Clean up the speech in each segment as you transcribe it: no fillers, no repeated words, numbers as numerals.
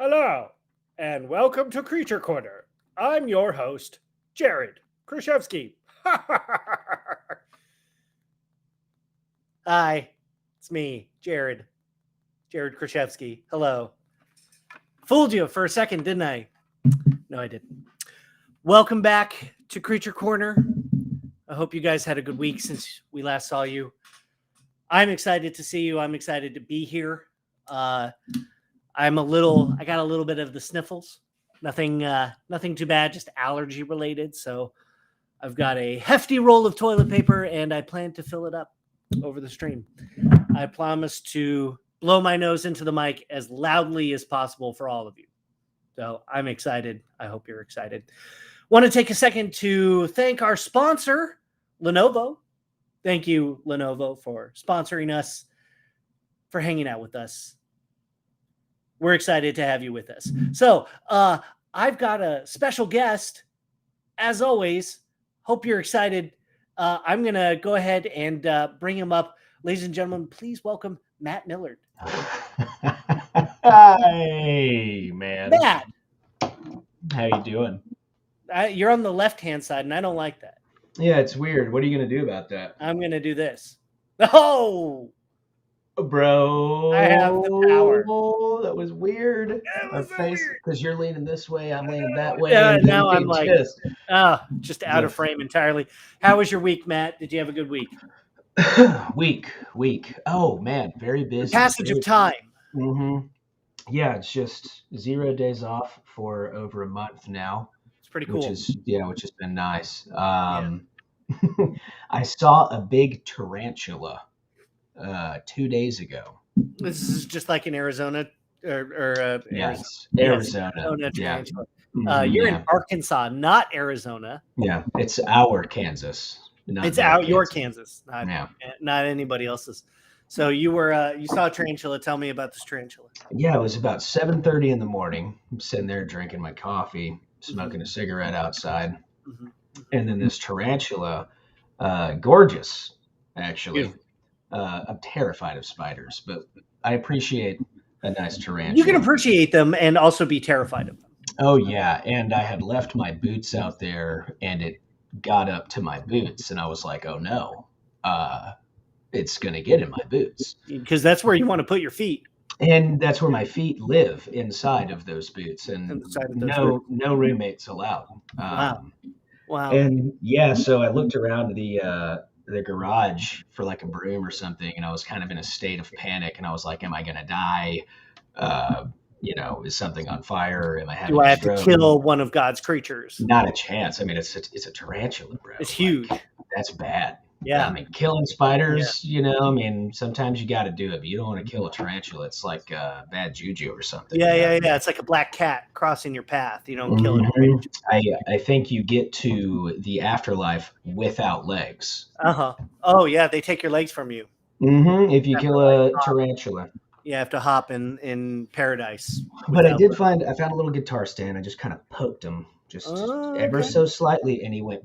Hello, and welcome to Creature Corner. I'm your host, Jared Krichevsky. Hi, it's me, Jared. Jared Krichevsky. Hello. Fooled you for a second, didn't I? No, I didn't. Welcome back to Creature Corner. I hope you guys had a good week since we last saw you. I'm excited to see you. I'm excited to be here. I got a little bit of the sniffles. Nothing too bad, just allergy related. So I've got a hefty roll of toilet paper and I plan to fill it up over the stream. I promise to blow my nose into the mic as loudly as possible for all of you. So I'm excited. I hope you're excited. Want to take a second to thank our sponsor, Lenovo. Thank you, Lenovo, for sponsoring us, for hanging out with us. We're excited to have you with us. So I've got a special guest, as always. Hope you're excited. I'm going to go ahead and bring him up. Ladies and gentlemen, please welcome Matt Millard. Hi, man. Matt. How you doing? You're on the left-hand side, and I don't like that. Yeah, it's weird. What are you going to do about that? I'm going to do this. Oh! Bro. I have the power. That was weird. That was so weird. Because you're leaning this way, I'm leaning that way. Yeah, and now I'm like, just out of Yeah. frame entirely. How was your week, Matt? Did you have a good week? Week. Oh, man, very busy. Passage of time. Mm-hmm. Yeah, it's just 0 days off for over a month now. It's pretty cool. Which has been nice. I saw a big tarantula 2 days ago. This is just like in Arizona or Yes, Arizona. Yeah. You're in Arkansas, not Arizona. Yeah, it's our Kansas. It's your Kansas, not anybody else's. So you saw a tarantula. Tell me about this tarantula. Yeah, it was about 7:30 in the morning. I'm sitting there drinking my coffee, smoking a cigarette outside, and then this tarantula, gorgeous, actually. I'm terrified of spiders, but I appreciate a nice tarantula. You can appreciate them and also be terrified of them. Oh yeah, and I had left my boots out there, and it got up to my boots, and I was like, "Oh no, it's gonna get in my boots." Because that's where you want to put your feet. And that's where my feet live, inside of those boots, and no roommates allowed. Wow. And yeah, so I looked around the garage for like a broom or something, and I was kind of in a state of panic, and I was like, am I gonna die? Is something on fire? Am I having Do I have to kill one of God's creatures? Not a chance. I mean, it's a tarantula, bro. It's huge. That's bad. Yeah. I mean, killing spiders, sometimes you got to do it, but you don't want to kill a tarantula. It's like bad juju or something. Yeah. It's like a black cat crossing your path. You don't kill it. I think you get to the afterlife without legs. Oh, yeah. They take your legs from you. If you kill a tarantula. You have to hop in paradise. But I found a little guitar stand. I just kind of poked him. Ever so slightly, and he went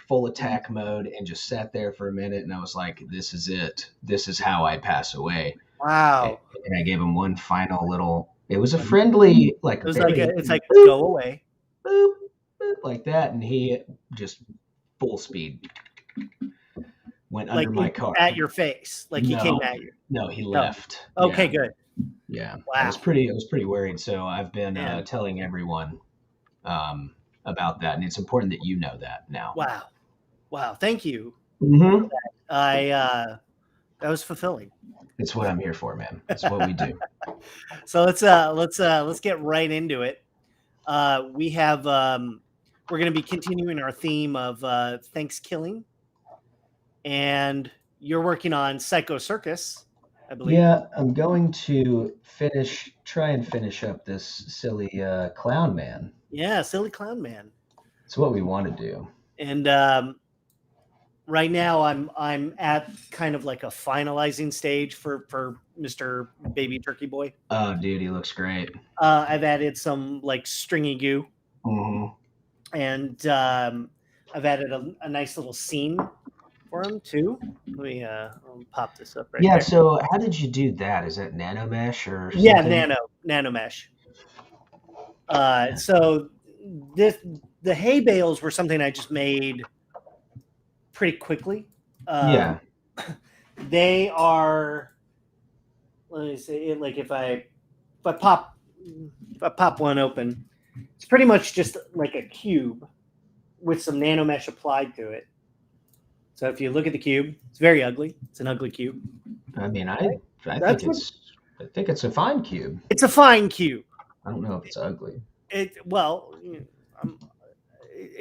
full attack mode and just sat there for a minute, and I was like, this is it. This is how I pass away. Wow. And I gave him one final little, it was a friendly, like, it's like boop, go away. Boop, boop, like that, and he just full speed went under my car. At your face, like he came at you. No, he left. Okay, good. Yeah. Wow. I was pretty worried, so I've been telling everyone about that, and it's important that you know that now. Wow, thank you. That was fulfilling. It's what I'm here for, man. It's what we do. So let's get right into it. We're going to be continuing our theme of Thanksgiving, and you're working on Psycho Circus, I believe. Yeah, I'm going to try and finish up this silly clown man. Yeah, silly clown man. It's what we want to do. And right now I'm at kind of like a finalizing stage for Mr. Baby Turkey Boy. Oh, dude, he looks great. I've added some like stringy goo. And I've added a nice little scene for him too. Let me I'll pop this up right there. So how did you do that? Is that nano mesh or something? Yeah, nano mesh. So the hay bales were something I just made pretty quickly. Yeah. They are, let me see, like if I pop one open, it's pretty much just like a cube with some nanomesh applied to it. So if you look at the cube, it's very ugly. It's an ugly cube. I mean, I That's think it's a fine cube. It's a fine cube. I don't know if it's ugly. It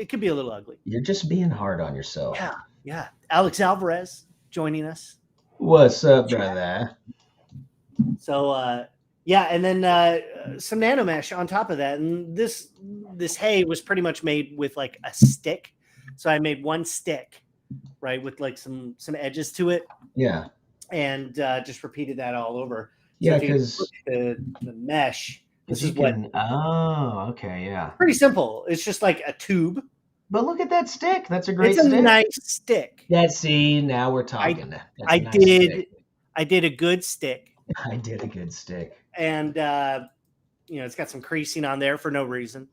could be a little ugly. You're just being hard on yourself. Yeah. Alex Alvarez joining us. What's up, brother? So and then some nanomesh on top of that, and this hay was pretty much made with like a stick. So I made one stick, right, with like some edges to it. Yeah. And just repeated that all over. Yeah, because the mesh. This is what. Oh, okay, yeah. Pretty simple. It's just like a tube. But look at that stick. That's a great stick. It's a nice stick. See, now we're talking. I did a good stick. I did a good stick. And it's got some creasing on there for no reason.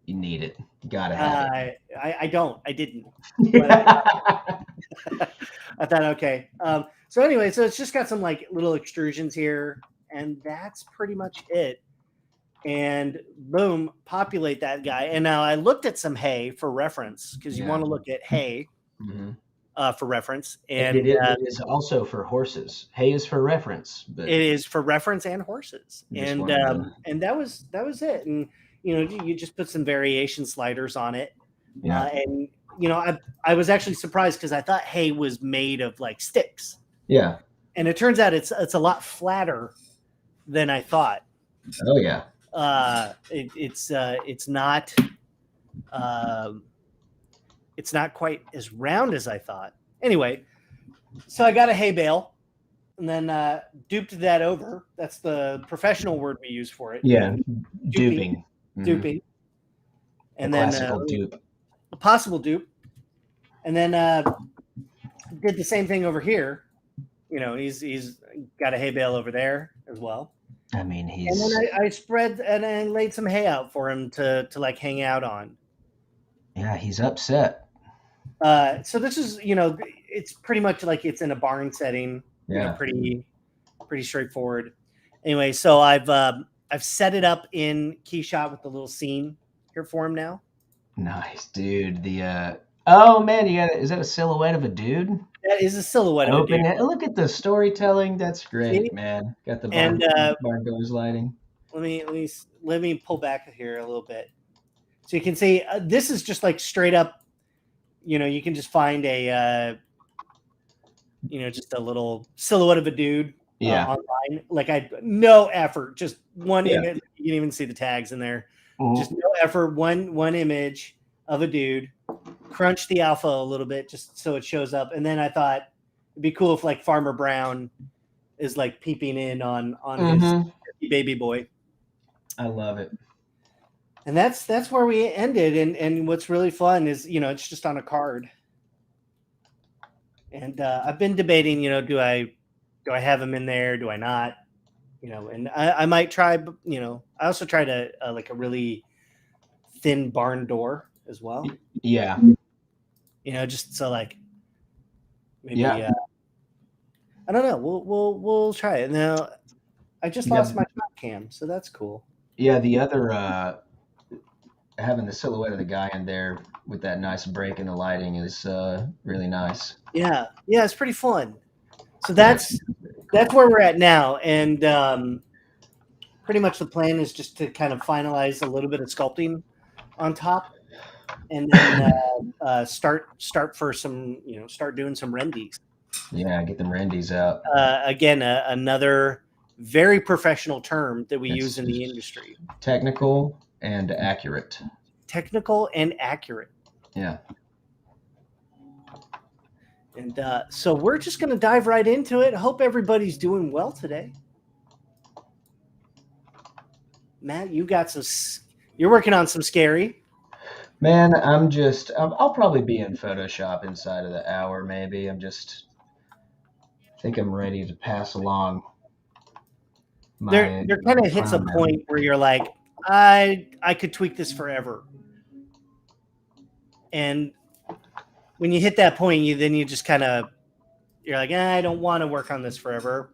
You need it. You gotta have it. I don't. I didn't. I thought, okay. So anyway, so it's just got some like little extrusions here, and that's pretty much it. And boom, populate that guy. And now I looked at some hay for reference, because you want to look at hay for reference. And it is also for horses. Hay is for reference. But it is for reference and horses. And that was it. And you just put some variation sliders on it. Yeah. And I was actually surprised, because I thought hay was made of like sticks. Yeah. And it turns out it's a lot flatter than I thought. Oh yeah. It's not quite as round as I thought. Anyway, so I got a hay bale, and then duped that over. That's the professional word we use for it. Yeah, duping. Duping. And then classical dupe. A possible dupe. And then did the same thing over here. He's got a hay bale over there as well. I mean, And then I spread and I laid some hay out for him to like hang out on. Yeah, he's upset. So this is, it's pretty much like it's in a barn setting. Yeah. Pretty straightforward. Anyway, so I've set it up in Keyshot with the little scene here for him now. Nice, dude. Oh man, is that a silhouette of a dude? That is a silhouette of a dude. Look at the storytelling. That's great, man. Got the barn doors lighting. Let me pull back here a little bit, so you can see this is just like straight up. You can just find a just a little silhouette of a dude online. Like no effort, just one image. You can even see the tags in there. Mm-hmm. Just no effort, one image of a dude. Crunch the alpha a little bit just so it shows up, and then I thought it'd be cool if like Farmer Brown is like peeping in on his baby boy. I love it. And that's where we ended. And what's really fun is it's just on a card. And I've been debating, do I have him in there? Do I not? And I might try. I also tried a really thin barn door as well. Yeah. Just so like maybe I don't know. We'll try it. Now I just lost my top cam, so that's cool. Yeah, the other having the silhouette of the guy in there with that nice break in the lighting is really nice. Yeah, it's pretty fun. So that's where we're at now, and pretty much the plan is just to kind of finalize a little bit of sculpting on top. And then start for some, start doing some rendies. Yeah, get them rendies out. Again, another very professional term that we use in the industry. Technical and accurate. Technical and accurate. Yeah. And so we're just going to dive right into it. Hope everybody's doing well today. Matt, you're working on some scary. Man, I'll probably be in Photoshop inside of the hour, maybe. I think I'm ready to pass along. There kind of hits a point where you're like, I could tweak this forever. And when you hit that point, you just kind of, you're like, I don't want to work on this forever.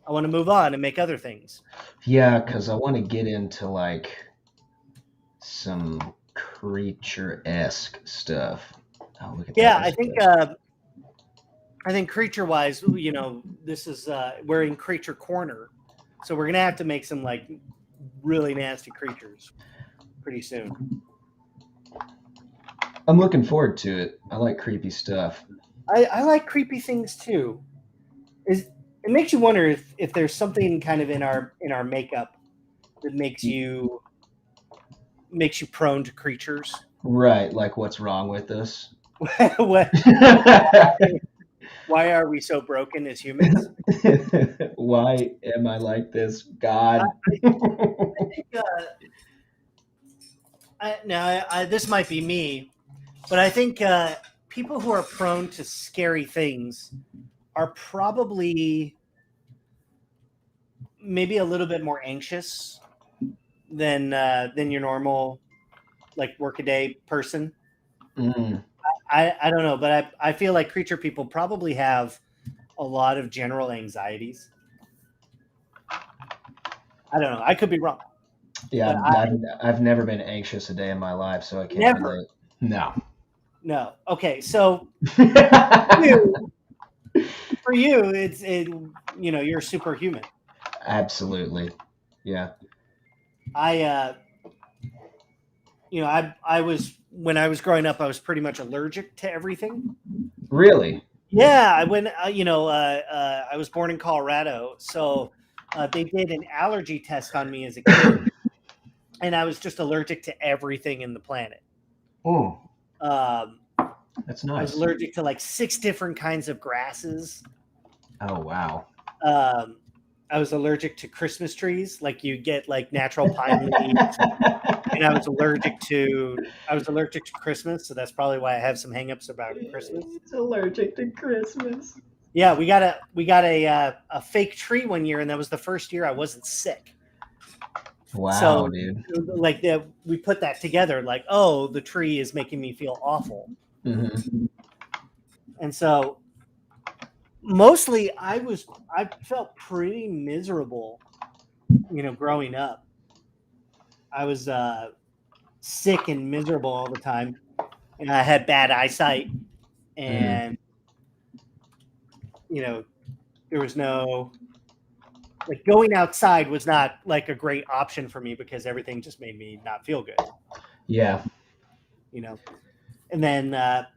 I want to move on and make other things. Yeah, because I want to get into like some creature-esque stuff. Oh, look at Yeah, that. I think creature-wise, this is we're in creature corner, so we're gonna have to make some like really nasty creatures pretty soon. I'm looking forward to it. I like creepy stuff. I like creepy things too. It makes you wonder if there's something kind of in our makeup that makes you prone to creatures. Right, like what's wrong with us? What? Why are we so broken as humans? Why am I like this, God? I think, this might be me, but I think people who are prone to scary things are probably maybe a little bit more anxious than your normal like workaday person. Mm. I don't know, but I feel like creature people probably have a lot of general anxieties. I don't know. I could be wrong. Yeah, But I've never been anxious a day in my life, so I can't never. relate. No. No. Okay, so for you, you're superhuman. Absolutely. Yeah. I was when I was growing up, I was pretty much allergic to everything. Really? Yeah, I was born in Colorado, so they did an allergy test on me as a kid, and I was just allergic to everything in the planet. Oh, I that's was nice. allergic to like 6 different kinds of grasses. Oh, wow. I was allergic to Christmas trees, like you get like natural pine leaves, and I was allergic to Christmas, so that's probably why I have some hangups about Christmas. He's allergic to Christmas. Yeah, we got a fake tree one year, and that was the first year I wasn't sick. Wow, So, dude. like we put that together, like, oh, the tree is making me feel awful, Mm-hmm. and so mostly I felt pretty miserable, growing up. I was sick and miserable all the time, and I had bad eyesight, and there was no like going outside was not like a great option for me because everything just made me not feel good. Yeah. And then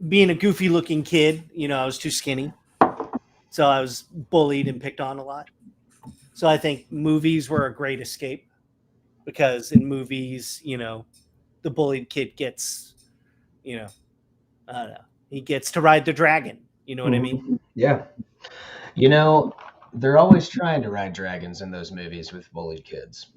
being a goofy looking kid, I was too skinny, so I was bullied and picked on a lot. So I think movies were a great escape because in movies, the bullied kid gets, I don't know, he gets to ride the dragon. You know what I mean? Yeah. They're always trying to ride dragons in those movies with bullied kids.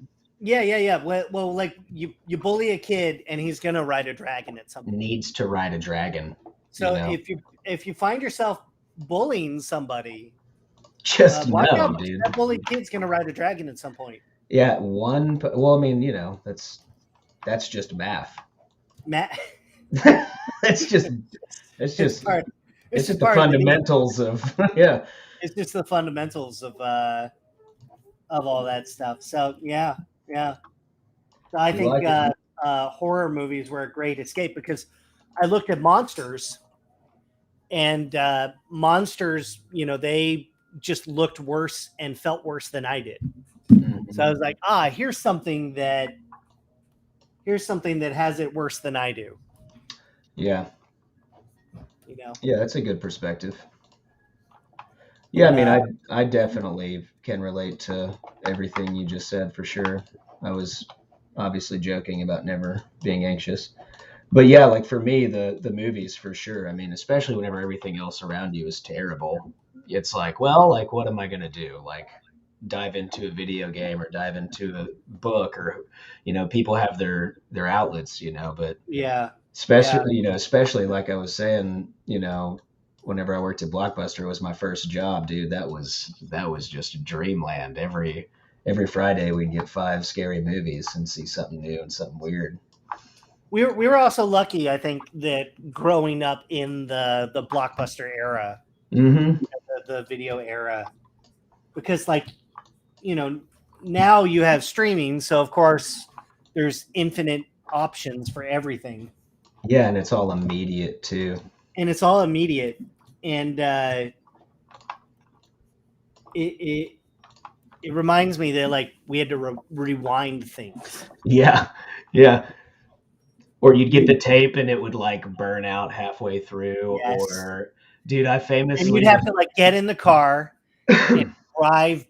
Yeah. Well, like you bully a kid and he's gonna ride a dragon at some point. Needs to ride a dragon. So if you find yourself bullying somebody, just watch no, out, dude. that bullied kid's gonna ride a dragon at some point. Yeah, well, I mean, that's just math. Matt, It's just it's the fundamentals of yeah. It's just the fundamentals of all that stuff. So yeah. So I think horror movies were a great escape because I looked at monsters, and monsters, they just looked worse and felt worse than I did. Mm-hmm. So I was like, here's something that has it worse than I do. Yeah. Yeah, that's a good perspective. Yeah, I mean, I definitely can relate to everything you just said for sure. I was obviously joking about never being anxious. But yeah, like for me, the movies for sure. I mean, especially whenever everything else around you is terrible. It's like, well, like what am I going to do? Like dive into a video game or dive into a book or people have their outlets, but yeah. Especially like I was saying, whenever I worked at Blockbuster, it was my first job, dude. That was just dreamland. every Friday we'd get 5 scary movies and see something new and something weird. We were also lucky, I think, that growing up in the Blockbuster era, Mm-hmm. the video era, because now you have streaming, so of course there's infinite options for everything. Yeah, and it's all immediate too. And it's all immediate, and it reminds me that we had to rewind things. Yeah. Or you'd get the tape and it would burn out halfway through. Yes. Or, dude, I famously... And you'd have to get in the car and drive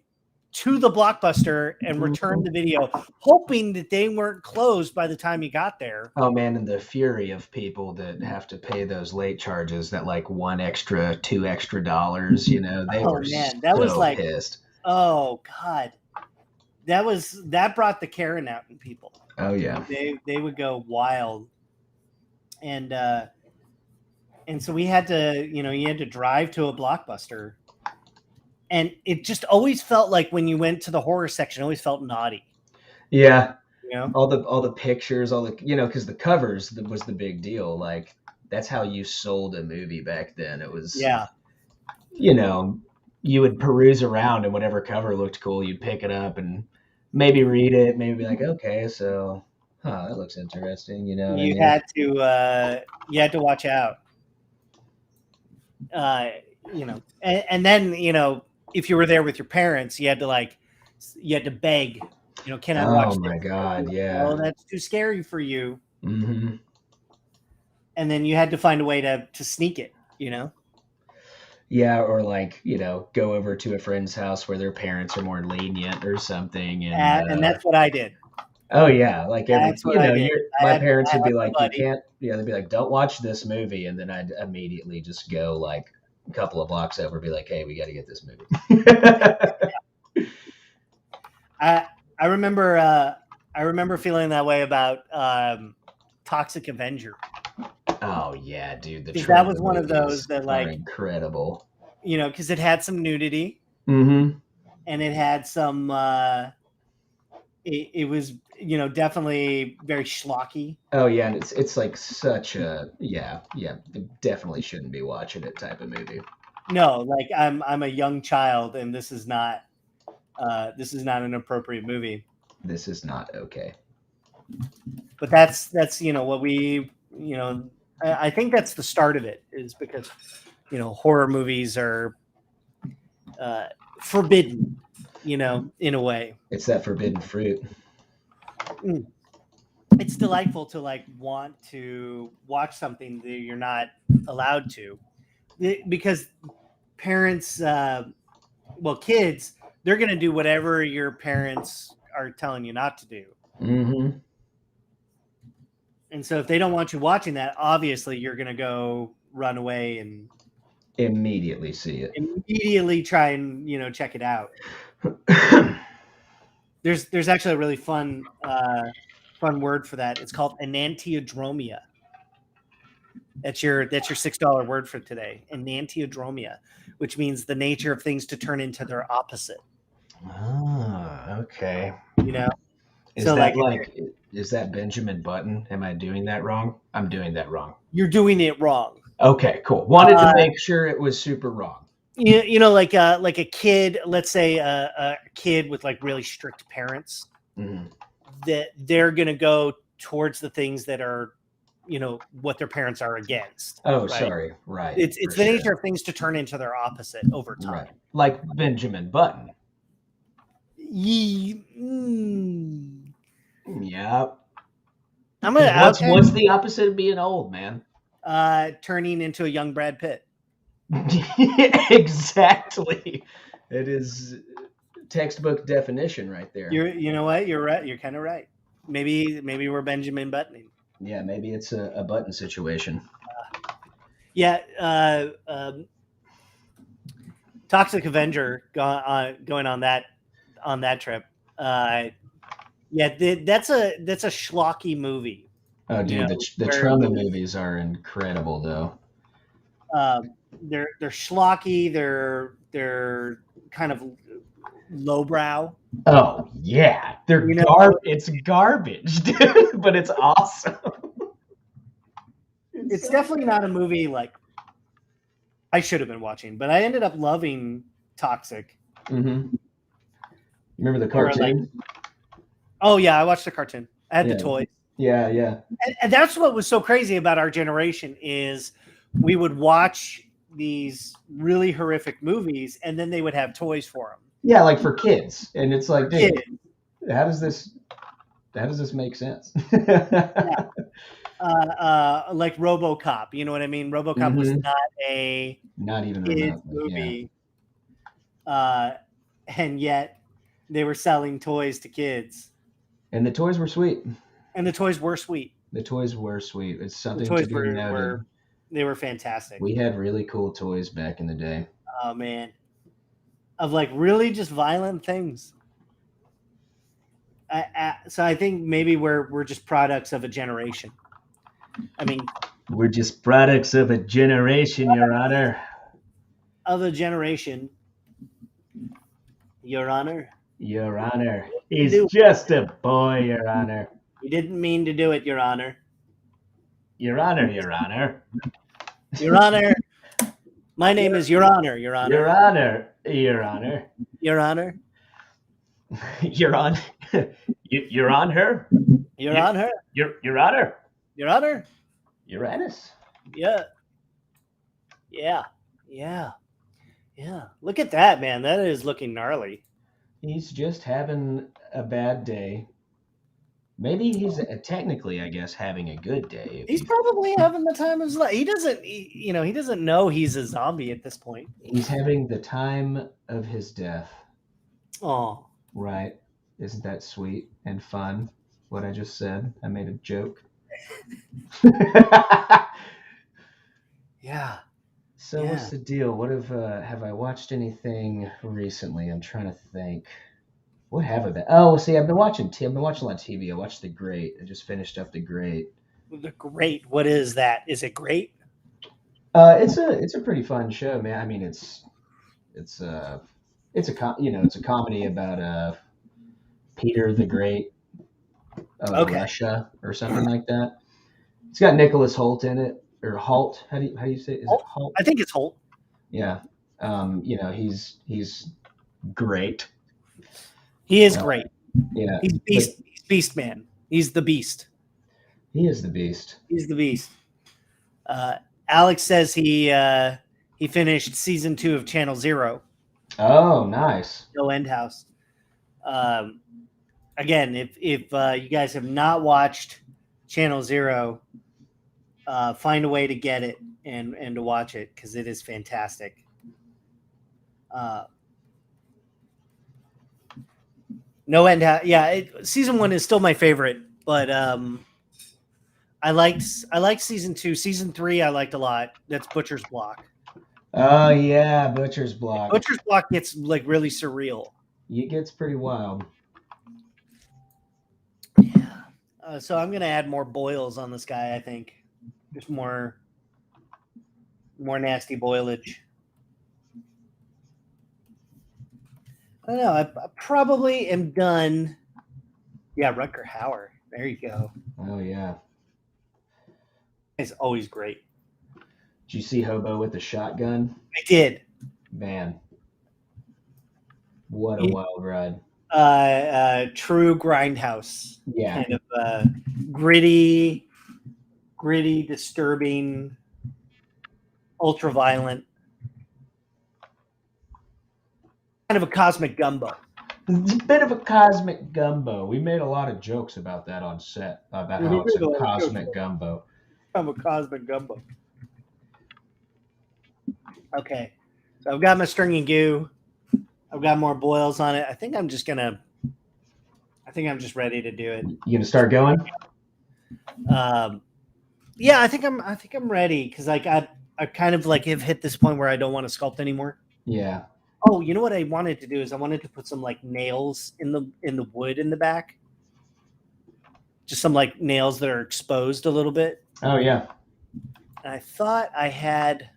to the Blockbuster and return the video, hoping that they weren't closed by the time you got there. Oh man, and the fury of people that have to pay those late charges, that $1 extra, $2 extra, they were that was pissed. Oh God. That brought the Karen out in people. Oh yeah. They would go wild. And so we had to, you had to drive to a Blockbuster. And it just always felt like when you went to the horror section, it always felt naughty. Yeah. All the pictures, because the covers was the big deal. That's how you sold a movie back then. It was, you would peruse around and whatever cover looked cool, you'd pick it up and maybe read it, maybe be like, okay, so, that looks interesting. You had to watch out. And then, if you were there with your parents, you had to beg, can I watch this? Oh my God, yeah. Oh, that's too scary for you. Mm-hmm. And then you had to find a way to sneak it, Yeah, or go over to a friend's house where their parents are more lenient or something. And that's what I did. Oh yeah, my parents would be like, you can't. Yeah, they'd be like, don't watch this movie, and then I'd immediately just go a couple of blocks over, be like, hey, we got to get this movie. I remember feeling that way about Toxic Avenger. Oh yeah, dude, that was one of those that incredible. Because it had some nudity. Mm-hmm. And it had some. It was definitely very schlocky. Oh yeah, and it's such a definitely shouldn't be watching it type of movie. No, I'm a young child, and this is not an appropriate movie. This is not okay. But that's what we I think that's the start of it, is because horror movies are forbidden, in a way. It's that forbidden fruit. It's delightful to want to watch something that you're not allowed to, because parents, kids, they're going to do whatever your parents are telling you not to do. Mm-hmm. And so if they don't want you watching that, obviously you're going to go run away and immediately see it. Immediately try and, check it out. There's actually a really fun word for that. It's called enantiodromia. That's your $6 word for today. Enantiodromia, which means the nature of things to turn into their opposite. Ah, okay. Is so that is that Benjamin Button? Am I doing that wrong? I'm doing that wrong. You're doing it wrong. Okay, cool. Wanted to make sure it was super wrong. Like a kid, let's say a kid with really strict parents, mm-hmm. that they're going to go towards the things that are, what their parents are against. Oh, right? Sorry. Right. It's the nature of things to turn into their opposite over time. Right. Like Benjamin Button. Yeah. What's the opposite of being old, man? Turning into a young Brad Pitt. Exactly. It is textbook definition right there. You know what? You're right. You're kind of right. Maybe we're Benjamin Buttoning. Yeah, maybe it's a Button situation. Toxic Avenger going on that trip. That's a schlocky movie. Oh, dude, the trauma movies are incredible, though. They're schlocky. They're kind of lowbrow. Oh yeah, they're You know, it's garbage, dude, but it's awesome. it's definitely not a movie like I should have been watching, but I ended up loving Toxic. Mm-hmm. Remember the Or, cartoon? Oh yeah, I watched the cartoon. I had Yeah. the toys. Yeah, yeah. And that's what was so crazy about our generation is we would watch these really horrific movies and then they would have toys for them. Yeah, like for kids. And it's like, dude, Kids. how does this make sense? Yeah. Like RoboCop, you know what I mean? RoboCop was not even kids remotely, movie. And yet they were selling toys to kids. And the toys were sweet. And the toys were sweet. The toys were sweet. It's something The toys to be noted. They were fantastic. We had really cool toys back in the day. Oh man. Of like really just violent things. So I think maybe we're just products of a generation. I mean, we're just products of a generation, Your Honor. Of a generation, Your Honor. Your Honor. He's just a boy, Your Honor. You didn't mean to do it, Your Honor. Your Honor, Your Honor. Your Honor. My name is Your Honor, Your Honor. Your Honor, Your Honor. Your Honor. You're on. You're on her. You're on her. Your Honor. Your Honor. Uranus. Yeah. Yeah. Yeah. Yeah. Look at that, man. That is looking gnarly. He's just having a bad day. Maybe he's technically, I guess, having a good day. He's probably having the time of his life. He doesn't know he's a zombie at this point. He's having the time of his death. Oh. Right. Isn't that sweet and fun? What I just said. I made a joke. Yeah. So what's the deal? What have I watched anything recently? I'm trying to think. What have I been? Oh, see, I've been watching a lot of TV. I watched The Great. I just finished up The Great. The Great. What is that? Is it great? It's a pretty fun show, man. I mean, it's a comedy about Peter the Great of Russia or something like that. It's got Nicolas Holt in it, or Holt. How do you say it? Is it Holt? I think it's Holt. Yeah. He's great. He is great. Yeah. He's beast man. He's the beast. He is the beast. He's the beast. Alex says he finished season 2 of Channel Zero. Oh, nice. No End House. Again, if you guys have not watched Channel Zero, find a way to get it and to watch it because it is fantastic. No End House. Yeah, season 1 is still my favorite, but I liked season 2. Season 3 I liked a lot. That's Butcher's Block. Oh yeah, Butcher's Block. Butcher's Block gets like really surreal. It gets pretty wild. Yeah. So I'm gonna add more boils on this guy. I think just more nasty boilage. I don't know. I probably am done. Yeah, Rutger Hauer. There you go. Oh yeah. It's always great. Did you see Hobo with the shotgun? I did. Man, what a wild ride. True grindhouse. Yeah. Kind of gritty, disturbing, ultra violent. Kind of a cosmic gumbo. It's a bit of a cosmic gumbo. We made a lot of jokes about that on set, about how it's a cosmic gumbo. I'm a cosmic gumbo. Okay. So I've got my stringy goo. I've got more boils on it. I think I'm just ready to do it. You gonna start going? Yeah, I think I'm ready because like I kind of like have hit this point where I don't want to sculpt anymore. Yeah. Oh, you know what I wanted to do is I wanted to put some like nails in the wood in the back. Just some like nails that are exposed a little bit. Oh yeah. And I thought I had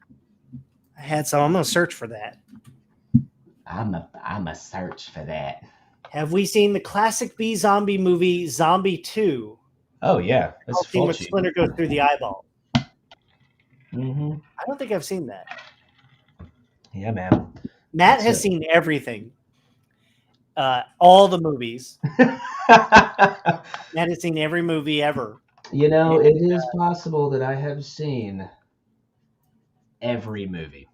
some. I'm gonna search for that. I'm a search for that. Have we seen the classic B zombie movie Zombie 2? Oh yeah, that's Scene where Fulci. Splinter goes through the eyeball. Mm-hmm. I don't think I've seen that. Yeah, man. Matt has seen everything. All the movies. Matt has seen every movie ever. It is possible that I have seen every movie.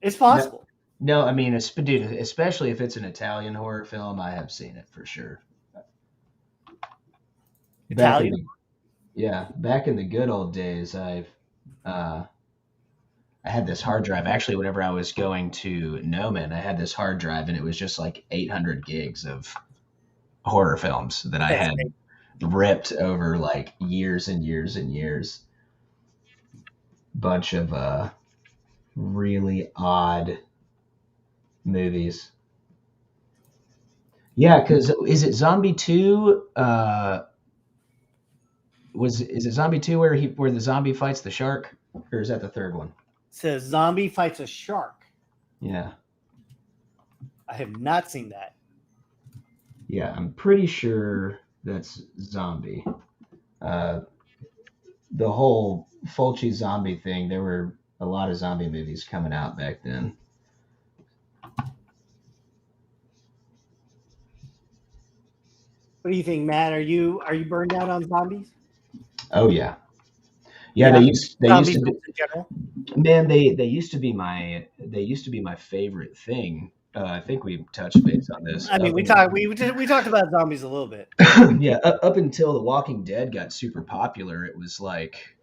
It's possible. No, I mean, dude, especially if it's an Italian horror film, I have seen it for sure. Italian? Back in the good old days, I had this hard drive. Actually, whenever I was going to Noman, I had this hard drive, and it was just like 800 gigs of horror films that I had ripped over like years and years and years. Bunch of really odd movies. Yeah, because is it Zombie 2? Is it Zombie 2 where the zombie fights the shark? Or is that the third one? It says zombie fights a shark. Yeah. I have not seen that. Yeah, I'm pretty sure that's Zombie. The whole Fulci zombie thing, there were a lot of zombie movies coming out back then. What do you think, Matt? Are you burned out on zombies? Oh yeah. Yeah, they used to be, in general. man, they used to be my favorite thing. I think we touched base on this. I mean, we talked about zombies a little bit. Yeah, up until The Walking Dead got super popular, it was like,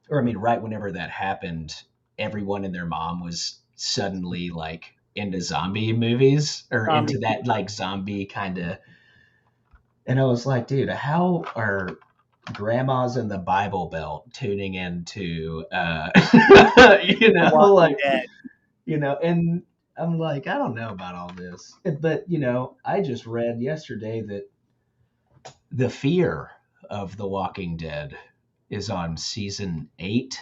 or I mean, right whenever that happened, everyone and their mom was suddenly like into zombie movies or into that like zombie kind of. And I was like, dude, how are grandmas in the Bible Belt tuning into, and I'm like, I don't know about all this, but I just read yesterday that the fear of The Walking Dead is on season 8.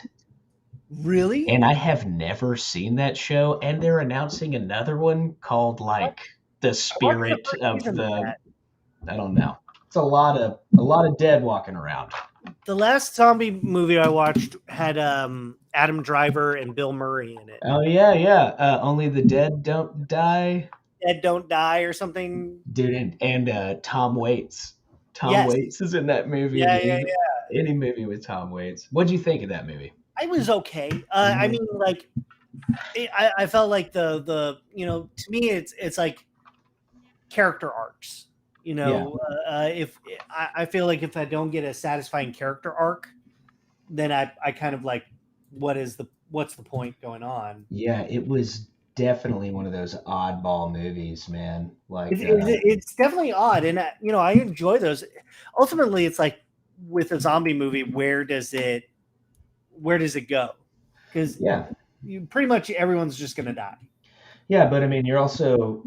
Really? And I have never seen that show, and they're announcing another one called like The Spirit of the. I don't know. It's a lot of dead walking around. The last zombie movie I watched had Adam Driver and Bill Murray in it. Oh yeah. Only the dead don't die. Dead don't die or something. Dude, and Tom Waits. Tom Waits is in that movie. Yeah. Any movie with Tom Waits. What'd you think of that movie? I was okay. I mean, like, I felt like the to me it's like character arcs. If I feel like if I don't get a satisfying character arc, then I kind of like, what's the point going on? Yeah, it was definitely one of those oddball movies, man. Like it's definitely odd, and I enjoy those. Ultimately, it's like with a zombie movie, where does it go? Because pretty much everyone's just gonna die. Yeah, but I mean, you're also,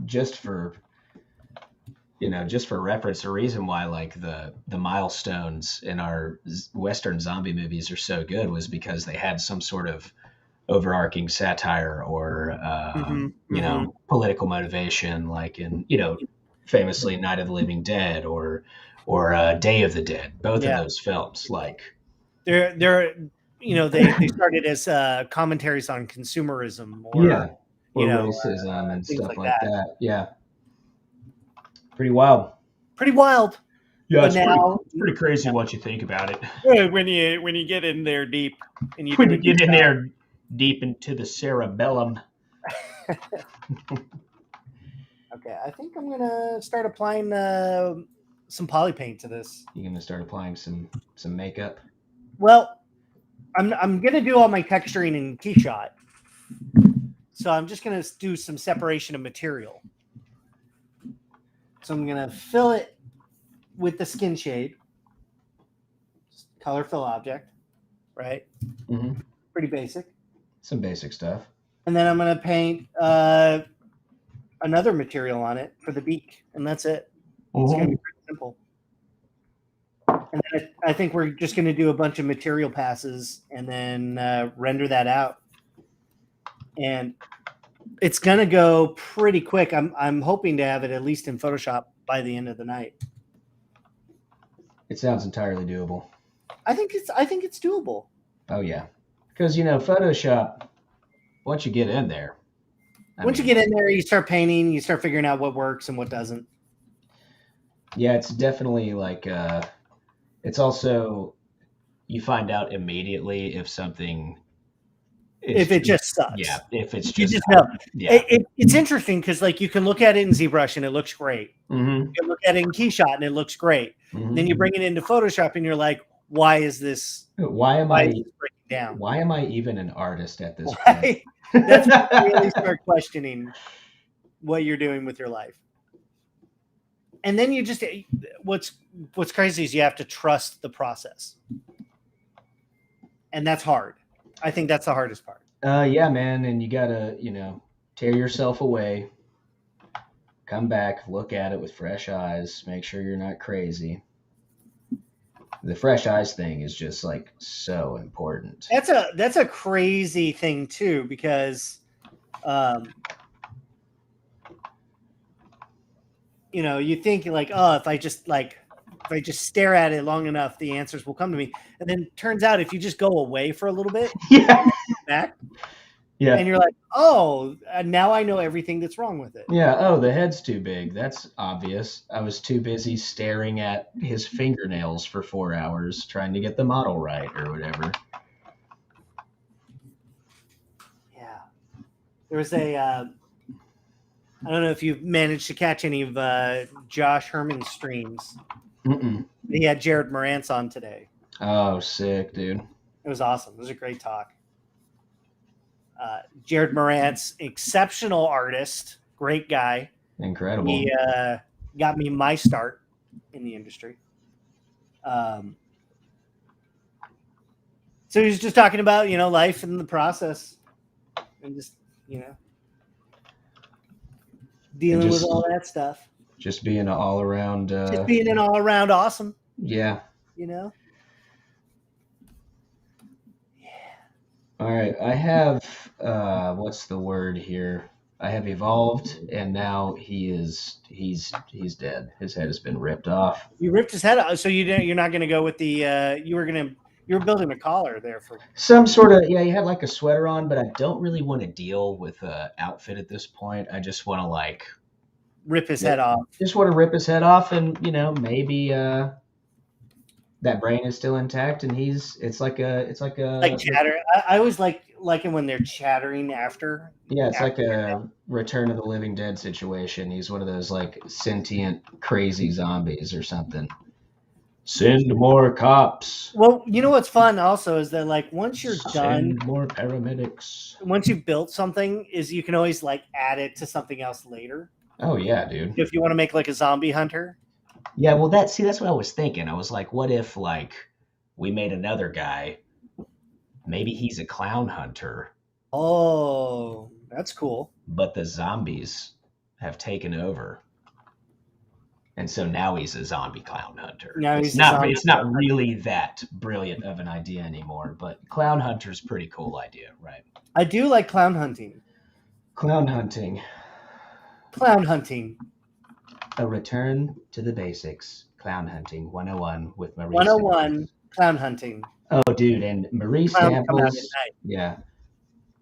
just for reference, the reason why like the milestones in our Western zombie movies are so good was because they had some sort of overarching satire or political motivation, like in famously Night of the Living Dead or Day of the Dead. Both of those films, like they're they started as commentaries on consumerism or racism and stuff like that. Yeah, pretty wild. Yeah, it's pretty crazy once you think about it. When you get in there deep, and when you get in there deep into the cerebellum. Okay, I think I'm gonna start applying some poly paint to this. You're gonna start applying some makeup. Well, I'm gonna do all my texturing in Keyshot, so I'm just gonna do some separation of material. So I'm gonna fill it with the skin shade, just color fill object, right? Mm-hmm. Pretty basic. Some basic stuff. And then I'm gonna paint another material on it for the beak, and that's it. Mm-hmm. It's gonna be pretty simple. And then I think we're just gonna do a bunch of material passes and then render that out. and it's gonna go pretty quick. I'm hoping to have it at least in Photoshop by the end of the night. It sounds entirely doable. I think it's doable. Oh yeah, because Photoshop. Once you get in there, you get in there, you start painting, you start figuring out what works and what doesn't. Yeah, it's definitely like it's also you find out immediately if something. If it just sucks. Yeah, if it's just. You just know. Yeah. It's interesting because like you can look at it in ZBrush and it looks great. Mm-hmm. You can look at it in Keyshot and it looks great. Mm-hmm. Then you bring it into Photoshop and you're like, why is this? Why am I breaking down? Why am I even an artist at this point? That's when you really start questioning what you're doing with your life. And then you just what's crazy is you have to trust the process. And that's hard. I think that's the hardest part. Yeah, man. And you gotta, tear yourself away, come back, look at it with fresh eyes, make sure you're not crazy. The fresh eyes thing is just like so important. That's a crazy thing too, because you think like, oh, if I just stare at it long enough, the answers will come to me. And then it turns out if you just go away for a little bit, back, and you're like, oh, now I know everything that's wrong with it. Yeah. Oh, the head's too big. That's obvious. I was too busy staring at his fingernails for 4 hours trying to get the model right or whatever. Yeah. There was I don't know if you've managed to catch any of Josh Herman's streams. Mm-mm. He had Jared Morantz on today. Oh, sick, dude. It was awesome. It was a great talk. Jared Morantz, exceptional artist, great guy. Incredible. He got me my start in the industry. So he was just talking about, life and the process and just, dealing with all that stuff. Just being an all-around... just being an all-around awesome. Yeah. Yeah. All right. I have... what's the word here? I have evolved, and now he's dead. His head has been ripped off. You ripped his head off, so you're not going to go with the... you were building a collar there for... Some sort of... Yeah, he had like a sweater on, but I don't really want to deal with an outfit at this point. I just want to rip his head off. Just want to rip his head off, and maybe that brain is still intact, and it's like chatter. I always like him when they're chattering after. Yeah, it's like a Return of the Living Dead situation. He's one of those like sentient crazy zombies or something. Send more cops. Well, you know what's fun also is that like once you're done, send more paramedics. Once you've built something, is you can always add it to something else later. Oh yeah, dude. If you want to make a zombie hunter. Yeah, well that's what I was thinking. I was like, what if we made another guy? Maybe he's a clown hunter. Oh, that's cool. But the zombies have taken over. And so now he's a zombie clown hunter. It's not really that brilliant of an idea anymore, but clown hunter's a pretty cool idea, right? I do like clown hunting. Clown hunting. Clown hunting. A return to the basics. Clown hunting 101 with Marie 101 Staples. Clown hunting. Oh, dude, and Marie Staples. Yeah.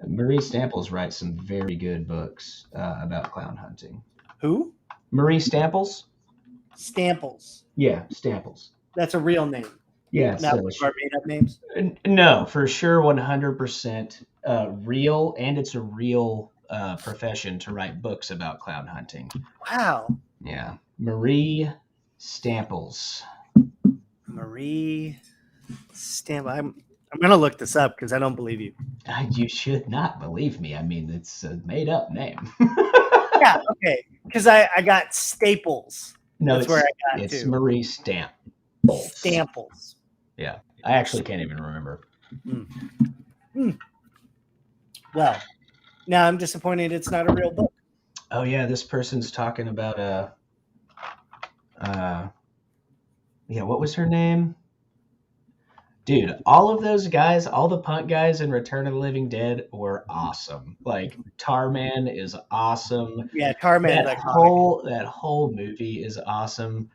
Marie Staples writes some very good books about clown hunting. Who? Marie Staples. Stamples. Yeah, Staples. That's a real name. Yeah. Not one of our made-up names? No, for sure 100% real, and it's a real profession to write books about clown hunting. Wow. Yeah. Marie Staples. Marie Stamp. I'm going to look this up because I don't believe you. You should not believe me. I mean, it's a made-up name. Yeah, okay. Because I got Staples. No, that's where I got it's to. Marie Stamples. Stamples. Yeah. I actually can't even remember. Well, now I'm disappointed it's not a real book. Oh, yeah. This person's talking about what was her name? Dude, all of those guys, all the punk guys in Return of the Living Dead were awesome. Like Tarman is awesome. Yeah, Tarman's That iconic. whole movie is awesome.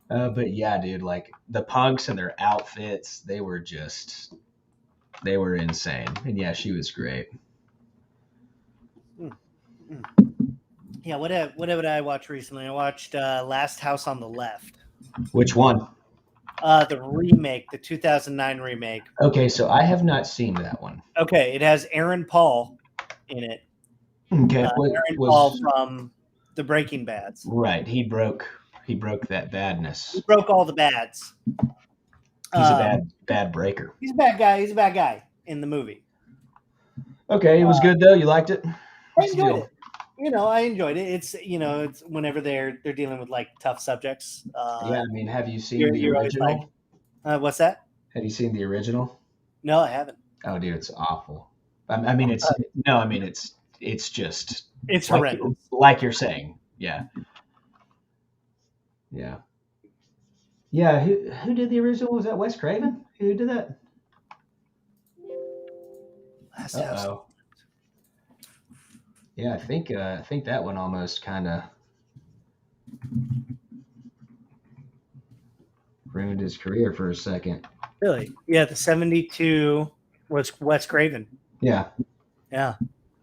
But yeah, dude, like the punks and their outfits, they were insane. And yeah, she was great. Yeah, what did I watch recently? I watched Last House on the Left. Which one? The remake, the 2009 remake. Okay, so I have not seen that one. Okay, it has Aaron Paul in it. Okay, Aaron Paul from the Breaking Bads. Right, he broke that badness. He broke all the bads. He's a bad breaker. He's a bad guy. He's a bad guy in the movie. Okay, it was good though. You liked it? I enjoyed it. I enjoyed it. It's whenever they're dealing with like tough subjects. Yeah, I mean, have you seen the original? What's that? Have you seen the original? No, I haven't. Oh, dude, it's awful. It's just it's horrendous. Like you're saying, yeah. Who did the original? Was that Wes Craven? Who did that? Uh-oh. Yeah, I think that one almost kind of ruined his career for a second. Really? Yeah, the 72 was Wes Craven. Yeah. Yeah.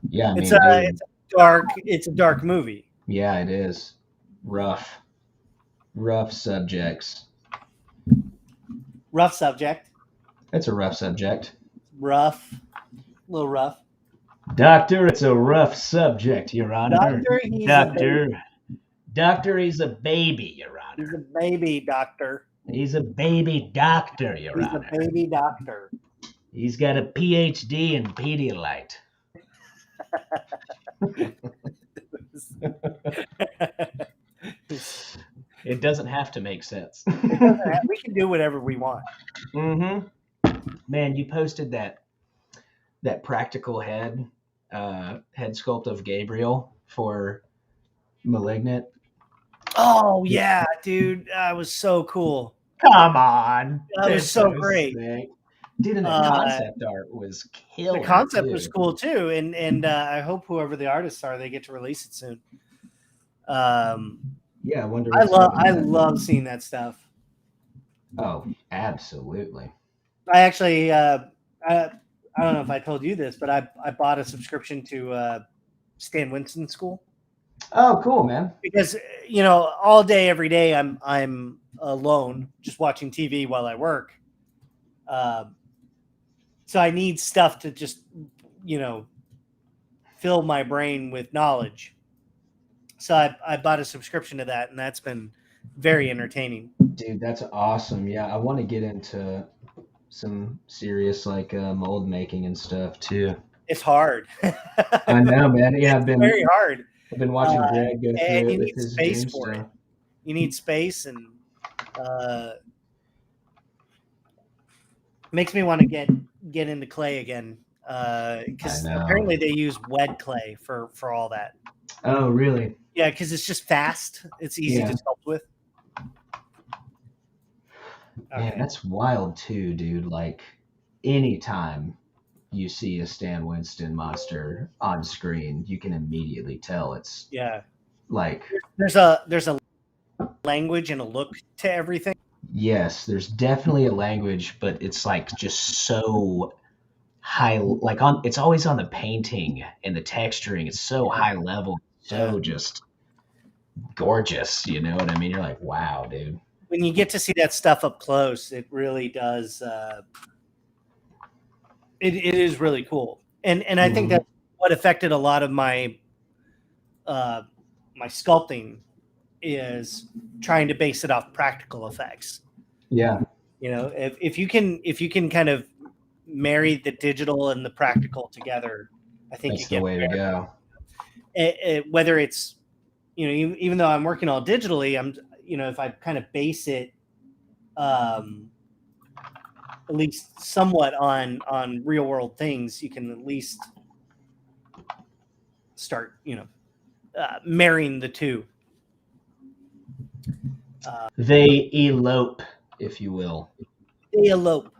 Yeah, it's a dark movie. Yeah, it is. Rough subjects. Rough subject. It's a rough subject. Rough. A little rough. Doctor, it's a rough subject, Your Honor. Doctor, he's a baby, Your Honor. He's a baby doctor. He's a baby doctor, Your Honor. He's a baby doctor. He's got a PhD in Pedialyte. It doesn't have to make sense. We can do whatever we want. Mm-hmm. Man, you posted that practical head sculpt of Gabriel for Malignant. Oh yeah, dude, that was so cool. Come on, that was so great, sick. Dude. And the concept art was killer. The concept was cool too, and I hope whoever the artists are, they get to release it soon. Yeah, I wonder. I love seeing that stuff. Oh, absolutely. I actually, I don't know if I told you this, but I bought a subscription to Stan Winston School. Oh, cool, man. Because all day, every day, I'm alone, just watching TV while I work. So I need stuff to just, fill my brain with knowledge. So I bought a subscription to that, and that's been very entertaining. Dude, that's awesome. Yeah, I want to get into some serious mold making and stuff too. It's hard. I know, man. Yeah, it's very hard. I've been watching Greg go through and it you with need his space for it. You need space, and makes me want to get into clay again. Because apparently they use wet clay for all that. Oh, really? Yeah, because it's just fast. It's easy to sculpt with. Okay. Man, that's wild too, dude. Like, anytime you see a Stan Winston monster on screen, you can immediately tell it's like there's a language and a look to everything. Yes, there's definitely a language, but it's like just so high, it's always on the painting and the texturing. It's so high level, so just gorgeous. You know what I mean? You're like, wow, dude. When you get to see that stuff up close, it really does. It is really cool, and I think that's what affected a lot of my my sculpting is trying to base it off practical effects. Yeah, if you can kind of marry the digital and the practical together, I think that's the way to go. Whether it's even though I'm working all digitally, I'm if I kind of base it at least somewhat on real world things, you can at least start marrying the two. They elope, if you will. They elope.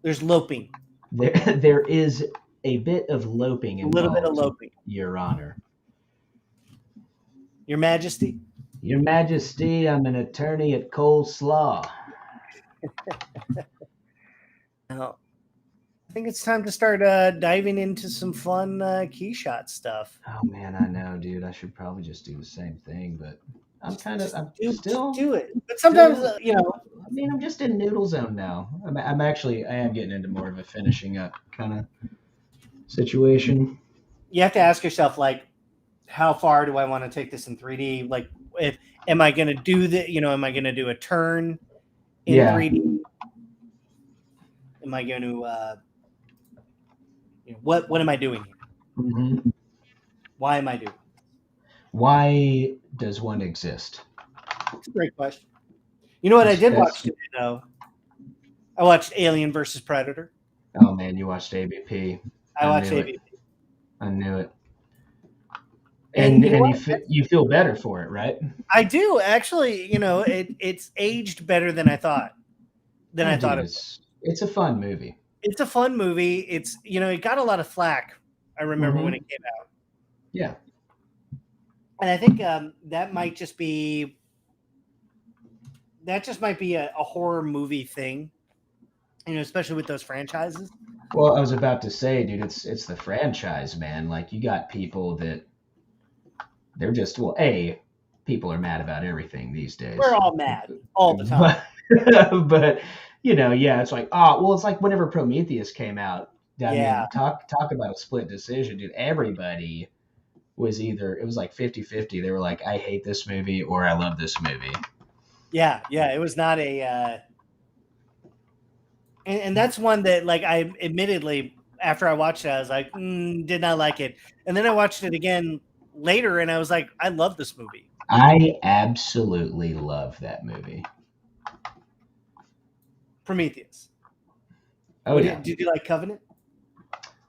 There's loping. There is a bit of loping A involved. little bit of loping. Your Honor. Your Majesty. Your Majesty, I'm an attorney at Coleslaw. Now, I think it's time to start diving into some fun key shot stuff. Oh man, I know, dude. I should probably just do the same thing, but I'm still do it. But sometimes, I mean, I'm just in noodle zone now. I am getting into more of a finishing up kind of situation. You have to ask yourself, like, how far do I want to take this in 3D? Like, am I going to do am I going to do a turn in 3D? Am I going to, what am I doing here? Mm-hmm. Why am I doing it? Why does one exist? That's a great question. You know what I did watch today, though? I watched Alien versus Predator. Oh, man, you watched AVP. I watched AVP. I knew it. And you feel better for it, right? I do. Actually, it's aged better than I thought. I thought it's a fun movie. It's a fun movie. It's, it got a lot of flack, I remember, when it came out. Yeah. And I think that might just be a horror movie thing, especially with those franchises. Well, I was about to say, dude, it's the franchise, man. Like, you got people that they're just, people are mad about everything these days. We're all mad all the time. But it's like, it's like whenever Prometheus came out. I mean, talk about a split decision, dude. Everybody was it was like 50-50. They were like, I hate this movie or I love this movie. Yeah. It was not a and that's one that, like, I admittedly, after I watched it, I was like, did not like it. And then I watched it again later and I was like, I love this movie. I absolutely love that movie. Prometheus. Oh, yeah. Did you like Covenant?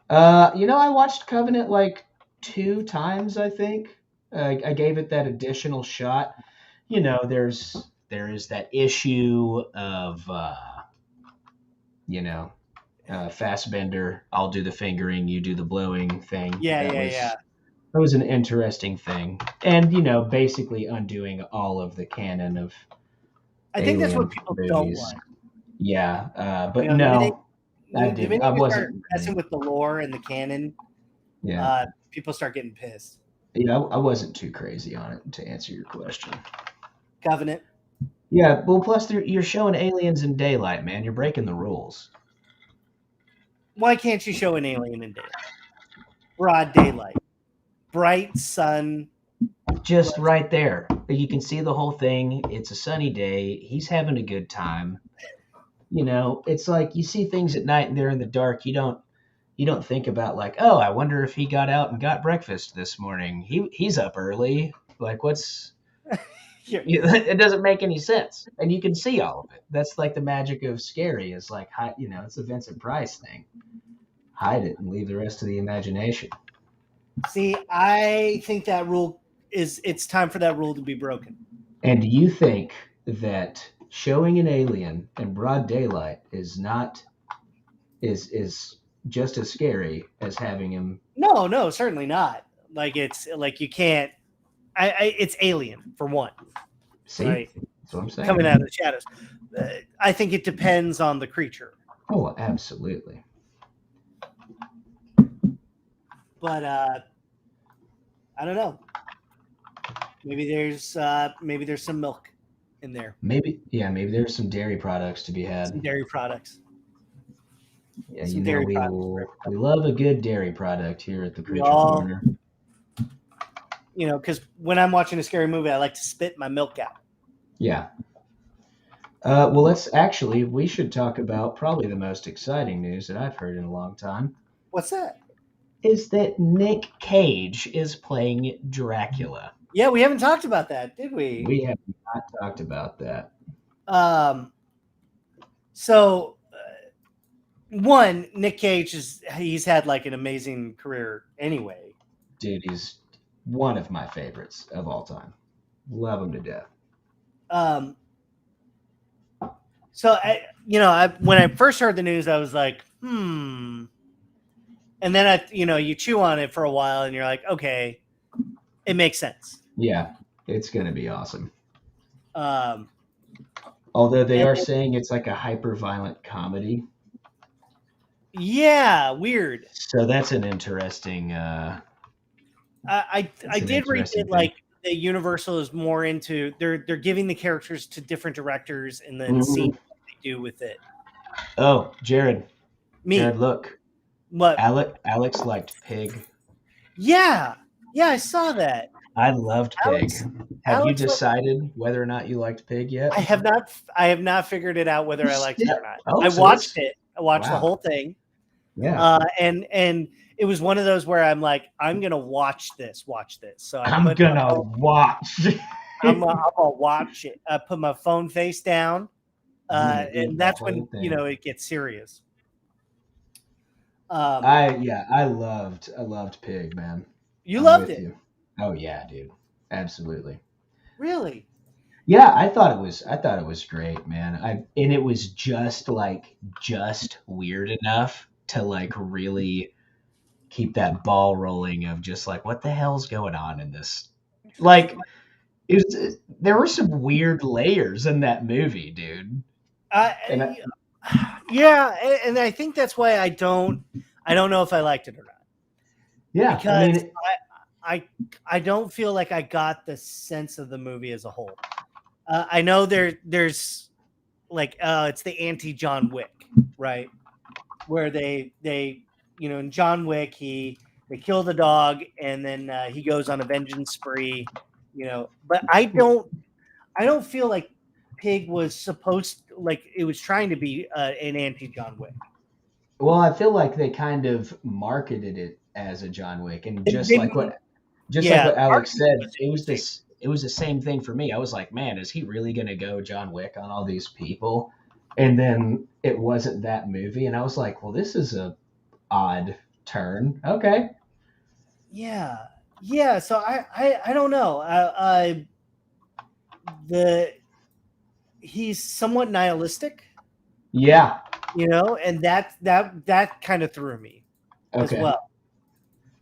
I watched Covenant like 2 times, I think. I gave it that additional shot. There is that issue of Fassbender, I'll do the fingering, you do the blowing thing. Yeah. That was an interesting thing. And, basically undoing all of the canon of I think that's what people don't like. Yeah, but no. I wasn't messing with the lore and the canon. Yeah. People start getting pissed. Yeah, I wasn't too crazy on it, to answer your question. Covenant. Yeah, well, plus you're showing aliens in daylight, man. You're breaking the rules. Why can't you show an alien in daylight? Broad daylight. Bright sun. Just right there. You can see the whole thing. It's a sunny day. He's having a good time. It's like you see things at night and they're in the dark. You don't think about, like, oh, I wonder if he got out and got breakfast this morning. He's up early. Like, what's... It doesn't make any sense. And you can see all of it. That's like the magic of scary, is like, it's a Vincent Price thing. Hide it and leave the rest to the imagination. See, I think that rule it's time for that rule to be broken. And do you think that showing an alien in broad daylight is just as scary as having him? No, certainly not. Like, it's like you can't. It's Alien, for one. See, right? That's what I'm saying. Coming out of the shadows. I think it depends on the creature. Oh, absolutely. But I don't know. Maybe there's some milk in there. Maybe there's some dairy products to be had. Some dairy products. Yeah, we love a good dairy product here at the Preacher Corner. Because when I'm watching a scary movie, I like to spit my milk out. Yeah. We should talk about probably the most exciting news that I've heard in a long time. What's that? Is that Nick Cage is playing Dracula. Yeah, we haven't talked about that, did we? We have not talked about that. So, one, Nick Cage he's had like an amazing career anyway. Dude, he's one of my favorites of all time. Love him to death. So when I first heard the news, I was like, and then you chew on it for a while, and you're like, okay, it makes sense. Yeah, it's gonna be awesome. Um, Although they are saying it's like a hyper-violent comedy. Yeah, weird. So that's an interesting. I did read that like the Universal is more into they're giving the characters to different directors and then seeing what they do with it. Oh, Jared. Me. Jared, look. What? Alex liked Pig. Yeah, I saw that. I loved Pig. Have you decided whether or not you liked Pig yet? I have not figured it out whether I liked it or not. Oh, I watched it. I watched the whole thing. Yeah. And it was one of those where I'm like, I'm gonna watch this. So I'm gonna watch. I'm gonna watch it. I put my phone face down, and that's when it gets serious. I loved Pig, man. You loved it. Oh yeah, dude. Absolutely. Really? Yeah, I thought it was great, man. And it was just weird enough to like really keep that ball rolling of just like what the hell's going on in this. Like there were some weird layers in that movie, dude. Yeah, and I think that's why I don't know if I liked it or not. Yeah, because I don't feel like I got the sense of the movie as a whole. I know there's like it's the anti-John Wick, right? Where they in John Wick they kill the dog and then he goes on a vengeance spree, But I don't feel like Pig was supposed it was trying to be an anti-John Wick. Well, I feel like they kind of marketed it as a John Wick, and just like what Alex said, it was the same thing for me. I was like, man, is he really going to go John Wick on all these people? And then it wasn't that movie, and I was like, well, this is a odd turn. Okay. Yeah. So I don't know. He's somewhat nihilistic. Yeah. And that kind of threw me as well.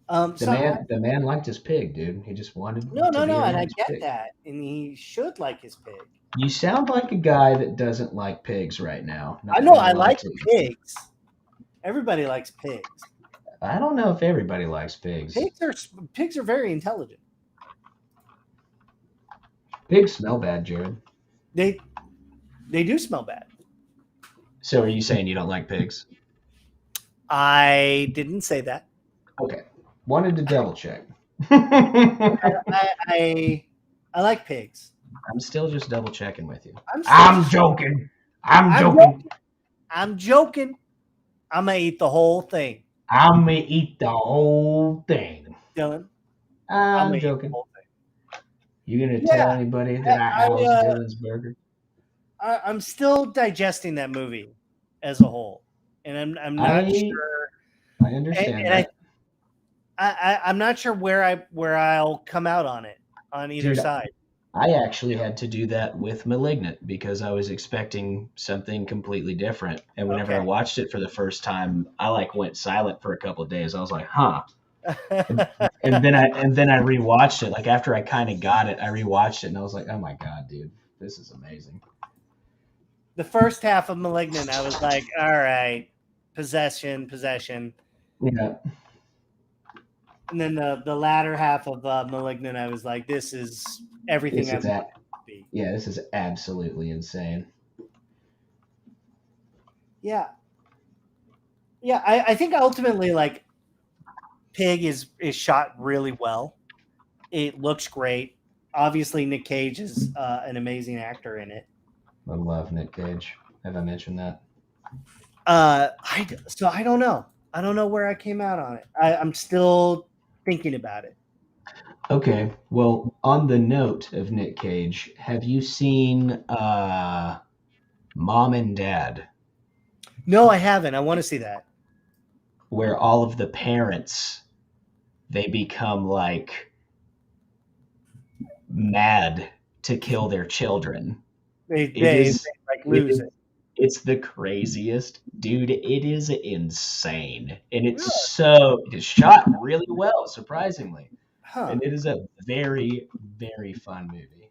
The man liked his pig, dude. He just wanted no, and I get that, and he should like his pig. You sound like a guy that doesn't like pigs right now. I know I like pigs. Everybody likes pigs. I don't know if everybody likes pigs. Pigs are very intelligent. Pigs smell bad, Jared. They do smell bad. So are you saying you don't like pigs? I didn't say that. Okay. Wanted to double check. I like pigs. I'm still just double checking with you. I'm joking. I'm joking. I'm gonna eat the whole thing. I'm gonna eat the whole thing. Dylan, I'm joking. You gonna tell anybody that I housed Dylan's burger? I'm still digesting that movie as a whole, and I'm not sure. I understand that. I'm not sure where I'll come out on it on either side. I actually had to do that with Malignant because I was expecting something completely different, and whenever I watched it for the first time, I went silent for a couple of days. I was like, "Huh," and then I rewatched it. Like after I kind of got it, I rewatched it, and I was like, "Oh my god, dude, this is amazing." The first half of Malignant, I was like, "All right, possession." Yeah. And then the latter half of Malignant, I was like, this is everything I want it to be. Yeah, this is absolutely insane. Yeah. I think ultimately, Pig is shot really well. It looks great. Obviously, Nick Cage is an amazing actor in it. I love Nick Cage. Have I mentioned that? So I don't know. I don't know where I came out on it. I'm still thinking about it. Okay. Well, on the note of Nick Cage, have you seen Mom and Dad? No, I haven't. I want to see that. Where all of the parents, they become mad to kill their children. They lose it. It's the craziest, dude. It is insane, and Really? it's shot really well, surprisingly, Huh. and it is a very, very fun movie.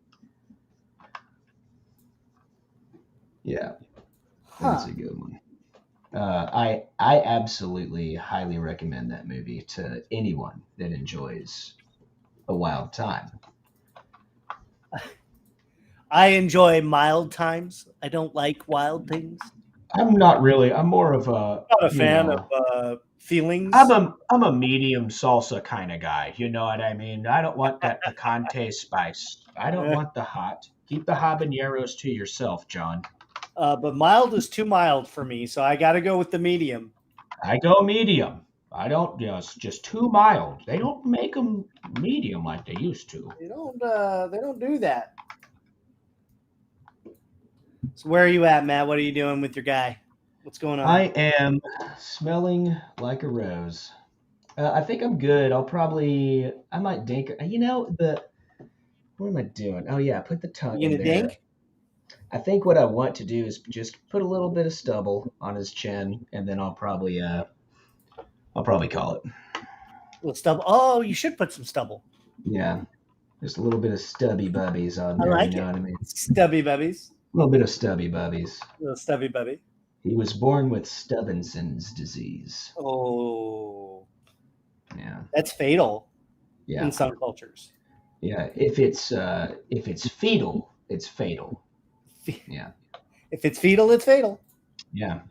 Yeah, it's Huh. a good one. I absolutely highly recommend that movie to anyone that enjoys a wild time. I enjoy mild times. I don't like wild things. I'm not really. I'm more of a Not a fan of I'm feelings. a medium salsa kind of guy. You know what I mean? I don't want that picante spice. I don't Eh, want the hot. Keep the habaneros to yourself, John. but mild is too mild for me, so I got to go with the medium. I go medium. I don't. It's just too mild. They don't make them medium like they used to. They don't. They don't do that. So where are you at, Matt? What are you doing with your guy? What's going on? I am smelling like a rose. I think I'm good. I might dink. What am I doing? Oh yeah, put the tongue You in gonna there. dink? I think what I want to do is just put a little bit of stubble on his chin, and then I'll probably call it. A little stubble. Oh, you should put some stubble. Yeah, just a little bit of stubby bubbies on I there. You like know it. what I mean? Stubby bubbies. A little bit of stubby bubbies. Little stubby bubby. He was born with Stevenson's disease. Oh, Yeah, that's fatal in yeah, some cultures. yeah. If it's fetal, it's fatal. Yeah, If it's fetal, it's fatal. yeah.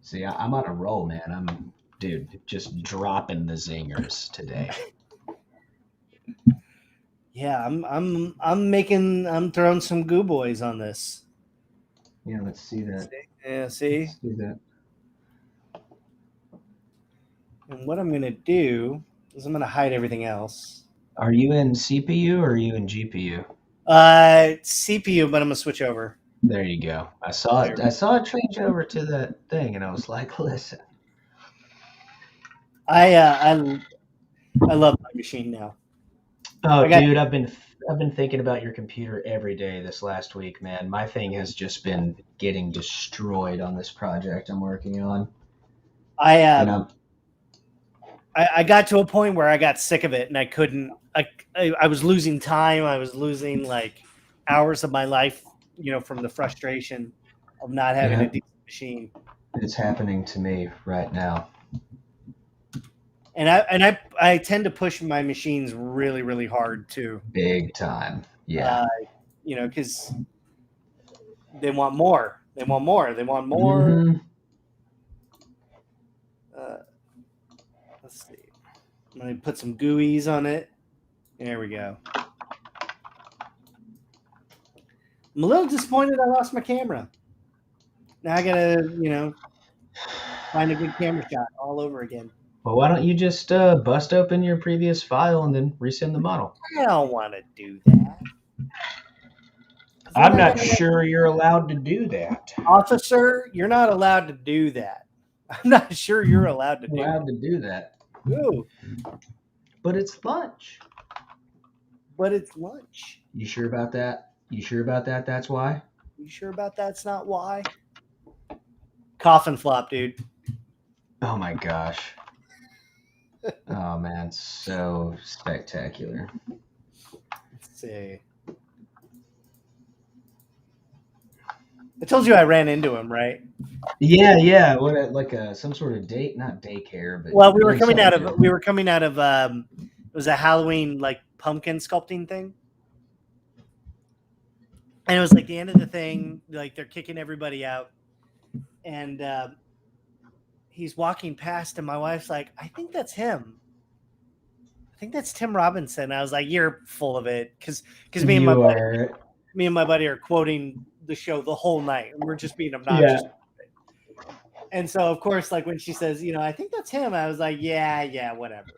See, I'm on a roll, man. Dude, just dropping the zingers today. Yeah, I'm throwing some goo boys on this. Yeah, let's see that. Yeah, see? Let's do that. And what I'm gonna do is I'm gonna hide everything else. Are you in CPU or are you in GPU? CPU, but I'm gonna switch over. There you go. I saw There. it. I saw it change over to that thing, and I was like, "Listen, I love my machine now. oh, I got dude, I've been thinking about your computer every day this last week, man. My thing has just been getting destroyed on this project I'm working on, I and I'm I got to a point where I got sick of it and I couldn't. I was losing time. I was losing like hours of my life, from the frustration of not having a yeah, decent machine. it's happening to me right now. And I tend to push my machines really really hard too. Big time. Yeah. Uh, because they want more. They want more. They want more. Hmm. Uh, let's see. I'm gonna put some GUIs on it. There we go. I'm a little disappointed I lost my camera. Now I gotta, find a good camera shot all over again. Well, why don't you just bust open your previous file and then resend the model? I don't want to do that. I'm not sure you're allowed to do that. Officer, you're not allowed to do that. I'm not sure you're allowed to do Allowed to do that. Ooh, But it's lunch. but it's lunch. You sure about that? You sure about that? That's why? You sure about that's not why? Coffin flop, dude. Oh my gosh. Oh man, so spectacular. Let's see. I told you I ran into him, right? Yeah, yeah. What like some sort of date, not daycare, but Well, we were doing coming out something of good. it was a Halloween like pumpkin sculpting thing. And it was like the end of the thing, like they're kicking everybody out. And he's walking past and my wife's like, I think that's him. I think that's Tim Robinson. I was like, you're full of it. Because You are, me and my buddy are quoting the show the whole night. And we're just being obnoxious. yeah. And so, of course, like when she says, I think that's him, I was like, yeah, whatever.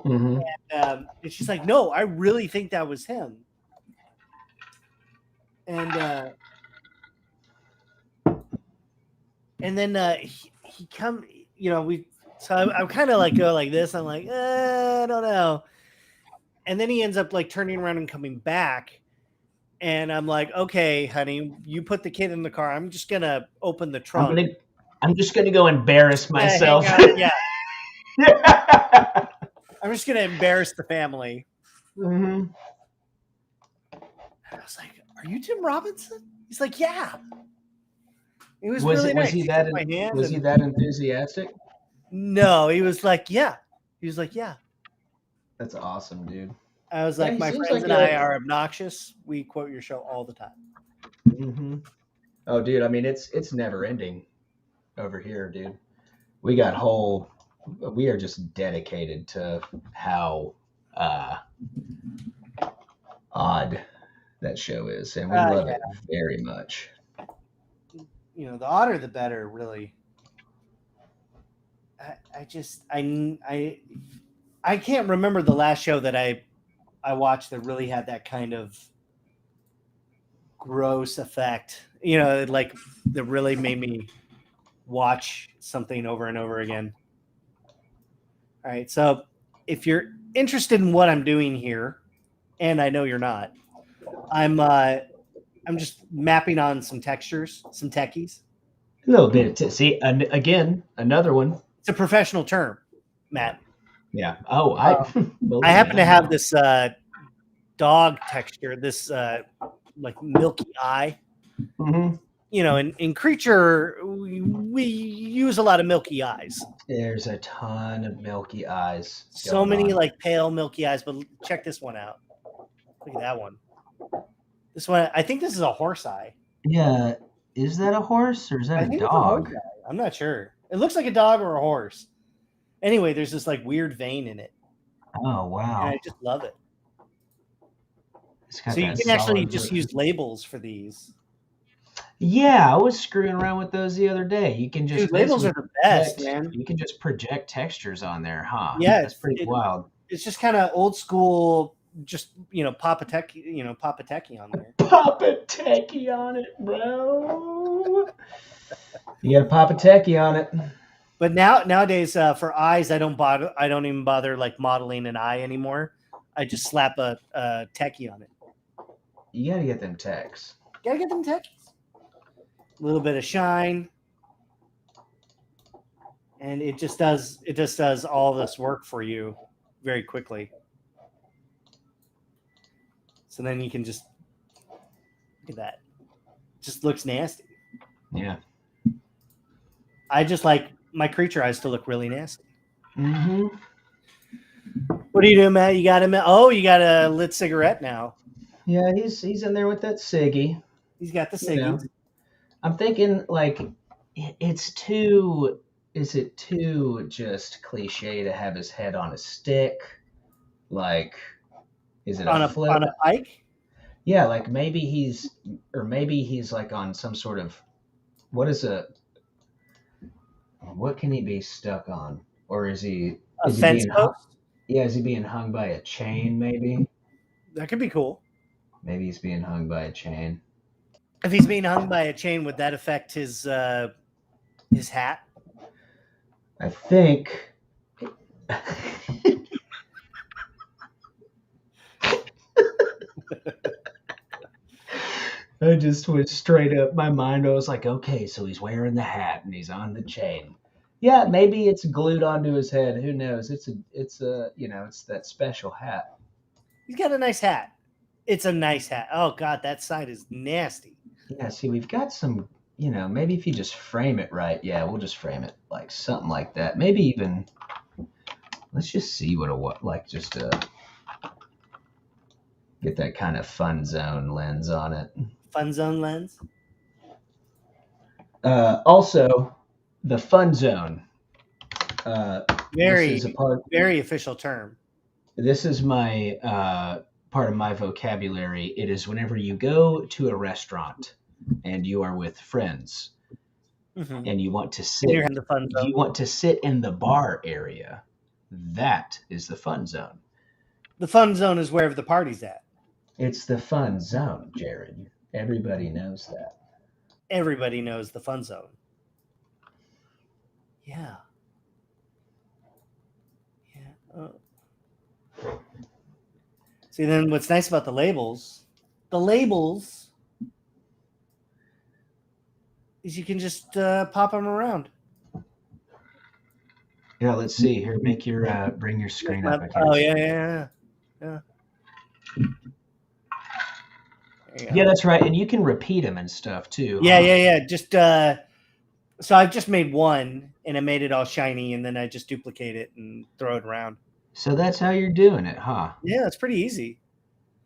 Hmm. And she's like, no, I really think that was him. And then he come, so I'm kind of like go like this. I'm like, I don't know. And then he ends up like turning around and coming back. And I'm like, okay, honey, you put the kid in the car. I'm just gonna open the trunk. I'm just gonna go embarrass myself. Hang out. Yeah. I'm just gonna embarrass the family. Mm-hmm. I was like, "Are you Tim Robinson?" He's like, "Yeah." It was Was really it? Was nice. he He that? took my hand Was he and- that enthusiastic? No, he was like, "Yeah." He was like, "Yeah." That's awesome, dude. I was Yeah, like, he "My seems friends like and I a- are obnoxious. We quote your show all the time." Mm-hmm. Oh, dude. I mean, it's never ending over here, dude. We are just dedicated to how odd that show is, and we love Yeah. it very much. You know, the odder the better, really. I can't remember the last show that I watched that really had that kind of gross effect. You know, like that really made me watch something over and over again. All right, so if you're interested in what I'm doing here, and I know you're not, I'm just mapping on some textures, some techies. A little bit. See, again, another one. It's a professional term, Matt. Yeah. Oh, I happen to have this dog texture, this like milky eye. Mm-hmm. You know, in Creature, we use a lot of milky eyes. There's a ton of milky eyes. So many like pale milky eyes, but check this one out. Look at that one. This one, I think this is a horse eye. Yeah. Is that a horse or is that a dog? I'm not sure. It looks like a dog or a horse. Anyway, there's this like weird vein in it. Oh, wow. And I just love it. So you can actually just use labels for these. Yeah, I was screwing around with those the other day. You can just labels are the best, man. You can just project textures on there, huh? Yeah, that's pretty wild. It's just kind of old school. Just pop a techie on there. Pop a techie on it, bro. You gotta pop a techie on it. But nowadays, for eyes, I don't even bother like modeling an eye anymore. I just slap a techie on it. You gotta get them techs. Gotta get them techies. A little bit of shine, and it just does all this work for you very quickly. So then you can just look at that. It just looks nasty. Yeah. I just like my creature eyes to look really nasty. Mm-hmm. What are you doing, Matt? You got him. Oh, you got a lit cigarette now. Yeah, he's in there with that ciggy. He's got the ciggies. I'm thinking like is it too just cliche to have his head on a stick? Like, is it on a flip? On a pike? Yeah, like maybe he's like on some sort of what can he be stuck on? Or is he fence post? Yeah, is he being hung by a chain maybe? That could be cool. Maybe he's being hung by a chain. If he's being hung by a chain, would that affect his hat? I think. I just went straight up my mind. I was like, okay, so he's wearing the hat and he's on the chain. Yeah, maybe it's glued onto his head. Who knows? It's that special hat. He's got a nice hat. It's a nice hat. Oh God, that side is nasty. Yeah, see, we've got some, maybe if you just frame it right. Yeah, we'll just frame it like something like that. Maybe even, let's just see just get that kind of fun zone lens on it. Fun zone lens? Also, the fun zone. Very official term. This is my part of my vocabulary. It is whenever you go to a restaurant and you are with friends and you want to sit. You're in the fun zone. You want to sit in the bar area. That is the fun zone. The fun zone is wherever the party's at. It's the fun zone, Jared. Everybody knows that. Everybody knows the fun zone. Yeah. Yeah. See, then what's nice about the labels the labels is you can just pop them around. Yeah, let's see here. Make your bring your screen up. I can't Oh see. yeah. Yeah, that's right. And you can repeat them and stuff too. Yeah. Just so I've just made one, and I made it all shiny, and then I just duplicate it and throw it around. So that's how you're doing it, huh? Yeah, it's pretty easy.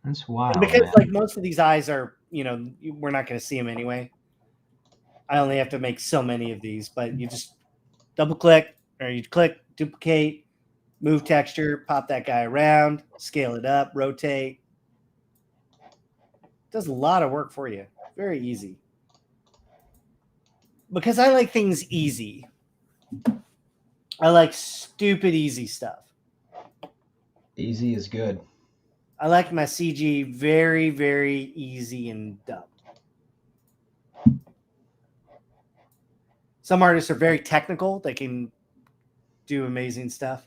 That's wild, Because man. like most of these eyes are, we're not going to see them anyway. I only have to make so many of these, but you just double click, or you click, duplicate, move texture, pop that guy around, scale it up, rotate. It does a lot of work for you. Very easy. Because I like things easy. I like stupid easy stuff. Easy is good. I like my CG very, very easy and dumb. Some artists are very technical. They can do amazing stuff.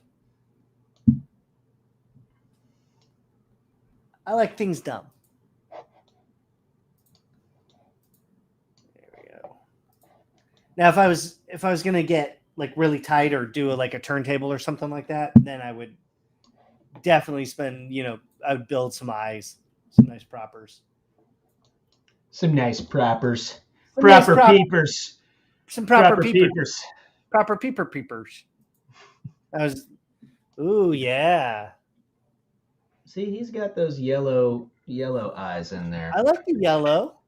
I like things dumb. There we go. Now, if I was gonna get like really tight or do like a turntable or something like that, then I would definitely spend, I would build some eyes, some nice propers. Some nice propers. Proper peepers. Some proper peepers. Proper peepers. Ooh, yeah. See, he's got those yellow eyes in there. I like the yellow.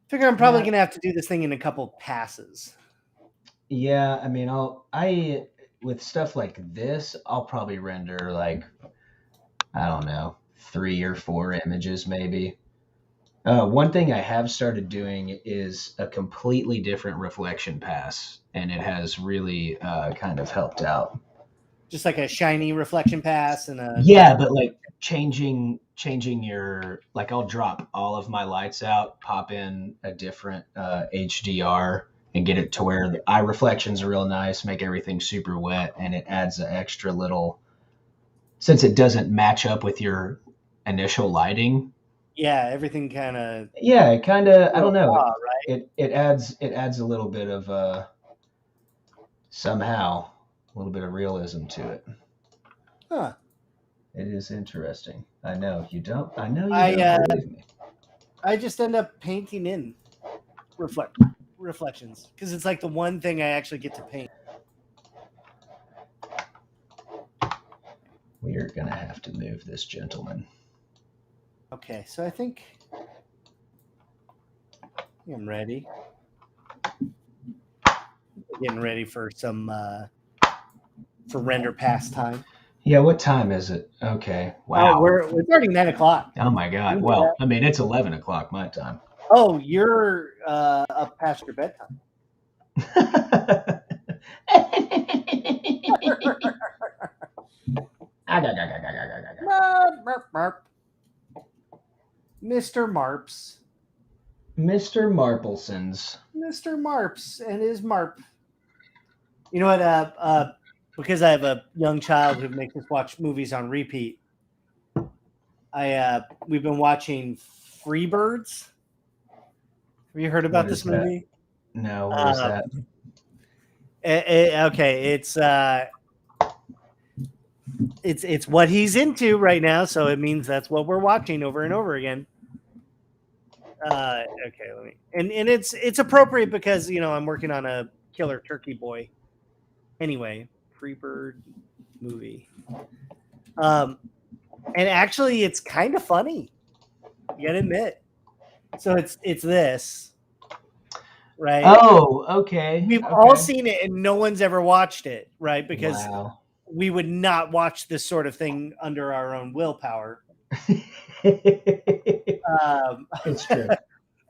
Figure I'm probably going to have to do this thing in a couple passes. Yeah, I mean, with stuff like this, I'll probably render like, I don't know, 3 or 4 images maybe. One thing I have started doing is a completely different reflection pass, and it has really kind of helped out. Just like a shiny reflection pass and a... Yeah, but like changing your, like I'll drop all of my lights out, pop in a different HDR, and get it to where the eye reflections are real nice, make everything super wet, and it adds an extra little, since it doesn't match up with your initial lighting. Yeah, everything kind of... Yeah, it kind of, I don't know. Right? It adds a little bit of somehow a little bit of realism to it. Huh. It is interesting. I know you don't believe me. I just end up painting in reflections because it's like the one thing I actually get to paint. We are going to have to move this gentleman. Okay, so I think I'm ready. Getting ready for some for render pass time. Yeah, what time is it? Okay, wow. Oh, we're already 9:00. Oh my God! Well, I mean, it's 11:00 my time. Oh, you're up past your bedtime. Mr. Marps. Mr. Marplesons. Mr. Marps and his Marp. You know what? Because I have a young child who makes us watch movies on repeat, we've been watching Freebirds. Have you heard about this movie? No, what is that? Okay, it's what he's into right now, so it means that's what we're watching over and over again. Okay, let me and it's appropriate because I'm working on a killer turkey boy. Anyway, Freebird movie. And actually it's kind of funny. You gotta admit. So it's this. Right? Oh, okay. We've all seen it and no one's ever watched it, right? Because we would not watch this sort of thing under our own willpower. It's true.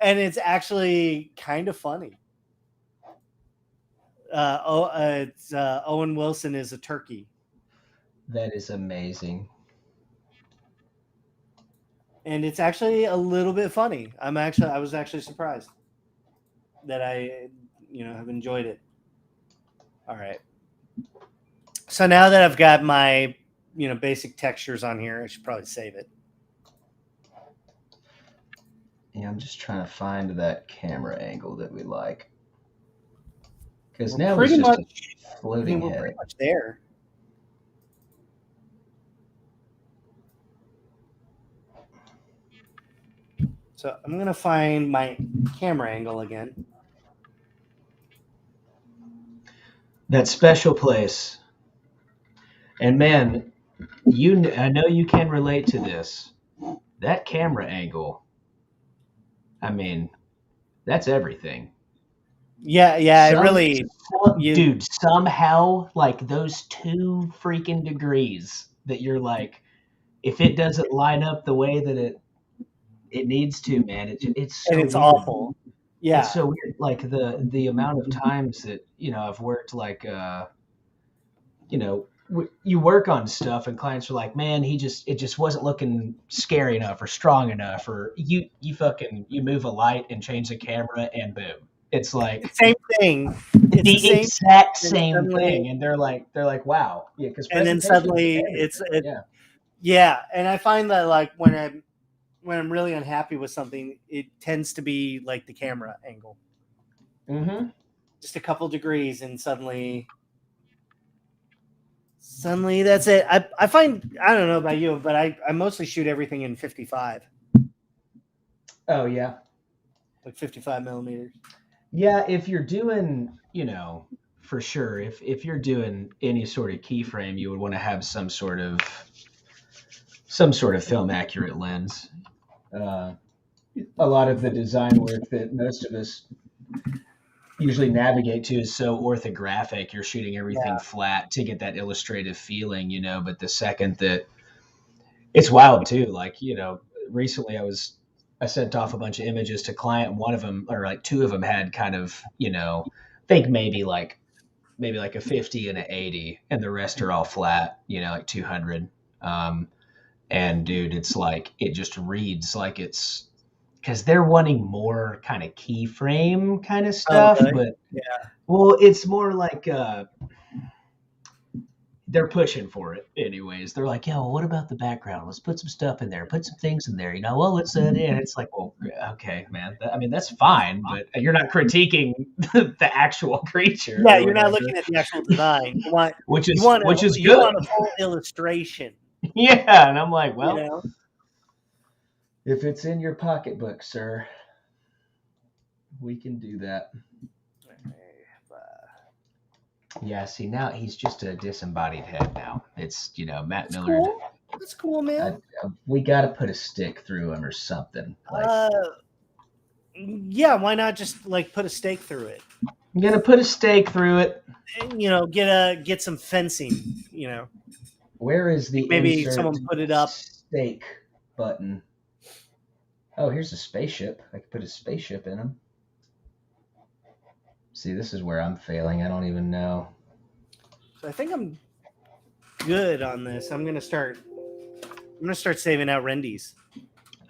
And it's actually kind of funny. Owen Wilson is a turkey. That is amazing. And it's actually a little bit funny. I was actually surprised that I have enjoyed it. All right. So now that I've got my basic textures on here, I should probably save it. Yeah, I'm just trying to find that camera angle that we like. Because We're now pretty it's just much. a floating We're head. pretty much there. So I'm gonna find my camera angle again. That special place. And man, I know you can relate to this. That camera angle, I mean, that's everything. Yeah, it really. Dude, somehow, like those 2 freaking degrees that you're like, if it doesn't line up the way that it needs to, man, it's so and it's weird. awful. Yeah, It's so weird. Like the amount of times that I've worked like you work on stuff and clients are like, man, it just wasn't looking scary enough or strong enough, or you move a light and change the camera and boom, it's like same thing. the It's the same. exact And same suddenly- thing, and they're like, wow, yeah, because And then suddenly yeah. And I find that like when I'm really unhappy with something, it tends to be like the camera angle. Mm-hmm. Just a couple degrees, and suddenly that's it. I find, I don't know about you, but I mostly shoot everything in 55. Oh yeah, Like 55 millimeters. yeah. If you're doing, for sure, if you're doing any sort of keyframe, you would want to have some sort of film accurate lens. A lot of the design work that most of us usually navigate to is so orthographic. You're shooting everything flat to get that illustrative feeling, but the second that it's wild too, like, recently I sent off a bunch of images to client, and one of them, or like 2 of them, had kind of, think maybe like a 50 and an 80, and the rest are all flat, like 200. And dude, it's like, it just reads like it's, because they're wanting more kind of keyframe kind of stuff, really? but Yeah. well, it's more like they're pushing for it anyways. They're like, yeah, well, what about the background? Let's put some stuff in there, put some things in there, well, let's and it's like, well, okay, man, that's fine, but you're not critiquing the actual creature. Yeah, you're not looking at the actual design. You want which is good. You want a full illustration. Yeah, and I'm like, well, if it's in your pocketbook, sir, we can do that. Yeah, see, now he's just a disembodied head now. It's, Matt Millard. Cool. That's cool, man. We got to put a stick through him or something. Yeah, why not just like put a stake through it? I'm going to put a stake through it. And, get some fencing, Where is the maybe someone put it up stake button? Oh, here's a spaceship. I could put a spaceship in him. See, this is where I'm failing. I don't even know. So I think I'm good on this. I'm gonna start saving out rendies.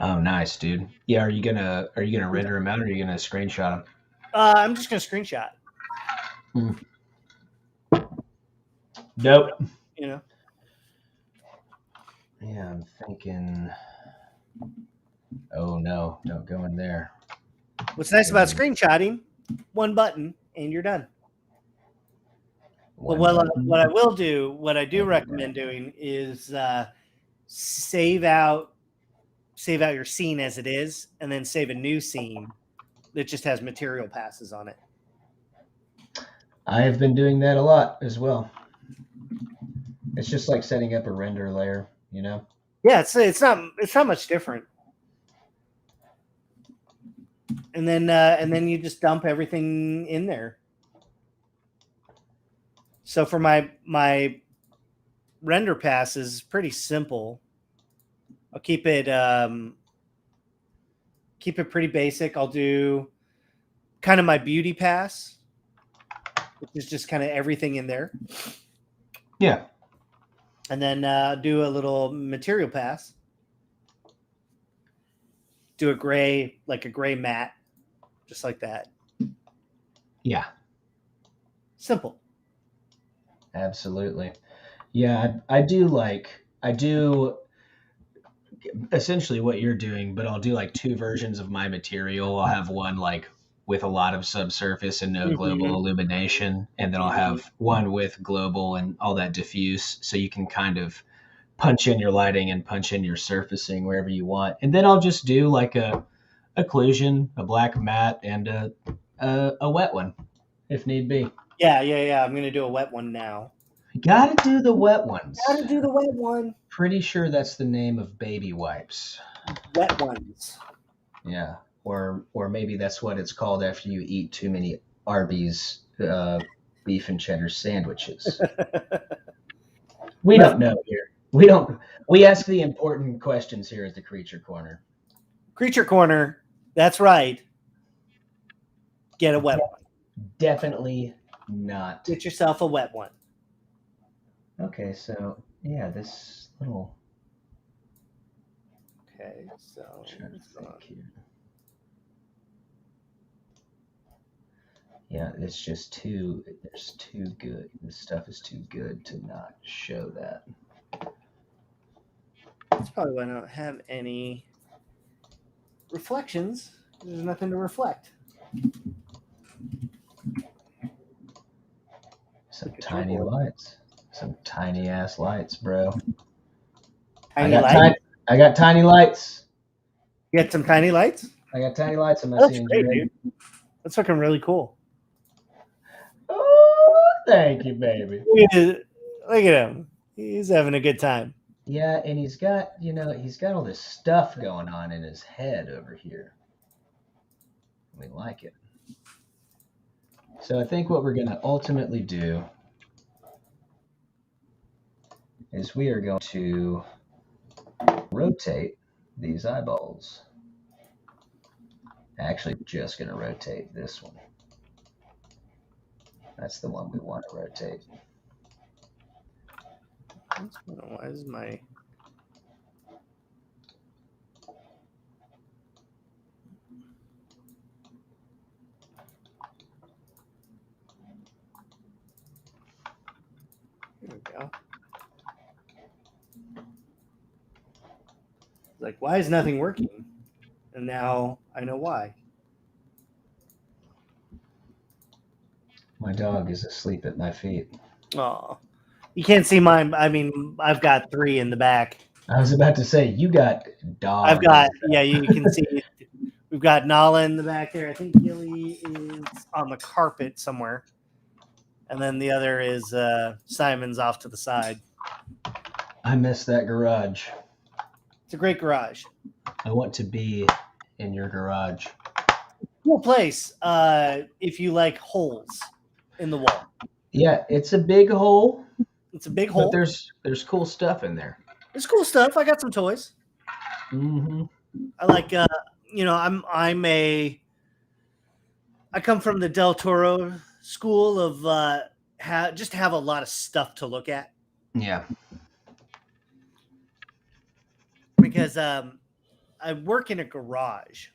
Oh, nice, dude. Yeah, are you gonna render them out, or are you gonna screenshot them? I'm just gonna screenshot. Nope. Yeah, I'm thinking. Oh no! Don't go in there. What's nice about screenshotting? One button and you're done. What I do recommend doing is save out your scene as it is, and then save a new scene that just has material passes on it. I have been doing that a lot as well. It's just like setting up a render layer, Yeah, it's not much different. And then you just dump everything in there. So for my render pass is pretty simple. I'll keep it pretty basic. I'll do kind of my beauty pass, which is just kind of everything in there. Yeah. And then do a little material pass. Do a gray matte, just like that. Yeah. Simple. Absolutely. Yeah, I do essentially what you're doing, but I'll do like two versions of my material. I'll have one like with a lot of subsurface and no global illumination, and then I'll have one with global and all that diffuse, so you can kind of punch in your lighting and punch in your surfacing wherever you want. And then I'll just do like a occlusion, a black matte, and a wet one if need be. Yeah. I'm gonna do a wet one now. You gotta do the wet ones. Gotta do the wet one. Pretty sure that's the name of baby wipes. Wet ones. Yeah, or maybe that's what it's called after you eat too many Arby's beef and cheddar sandwiches. We don't know here. We ask the important questions here at the Creature Corner. Creature Corner. That's right. Get a wet one. Definitely not. Get yourself a wet one. Okay, so yeah, this little. Okay, so yeah, it's just too. It's too good. This stuff is too good to not show that. That's probably why I don't have any reflections. There's nothing to reflect. Some tiny lights. Some tiny ass lights, bro. Tiny lights? I got tiny lights. You got some tiny lights? I got tiny lights in my That's scene. great, dude. That's looking really cool. Oh, thank you, baby. Look at him. He's having a good time. Yeah, and he's got all this stuff going on in his head over here. We like it. So I think what we're going to ultimately do is we are going to rotate these eyeballs. Actually, just going to rotate this one. That's the one we want to rotate. Why is my... There we go. Like, why is nothing working? And now I know why. My dog is asleep at my feet. Oh, you can't see mine. I mean, I've got 3 in the back. I was about to say, you got dogs. I've got, yeah, you can see. We've got Nala in the back there. I think Gilly is on the carpet somewhere. And then the other is Simon's off to the side. I miss that garage. It's a great garage. I want to be in your garage. Cool place if you like holes in the wall. Yeah, it's a big hole. It's a big hole. But there's cool stuff in there. There's cool stuff. I got some toys. Mm-hmm. I like, I come from the Del Toro school of just have a lot of stuff to look at. Yeah. Because I work in a garage.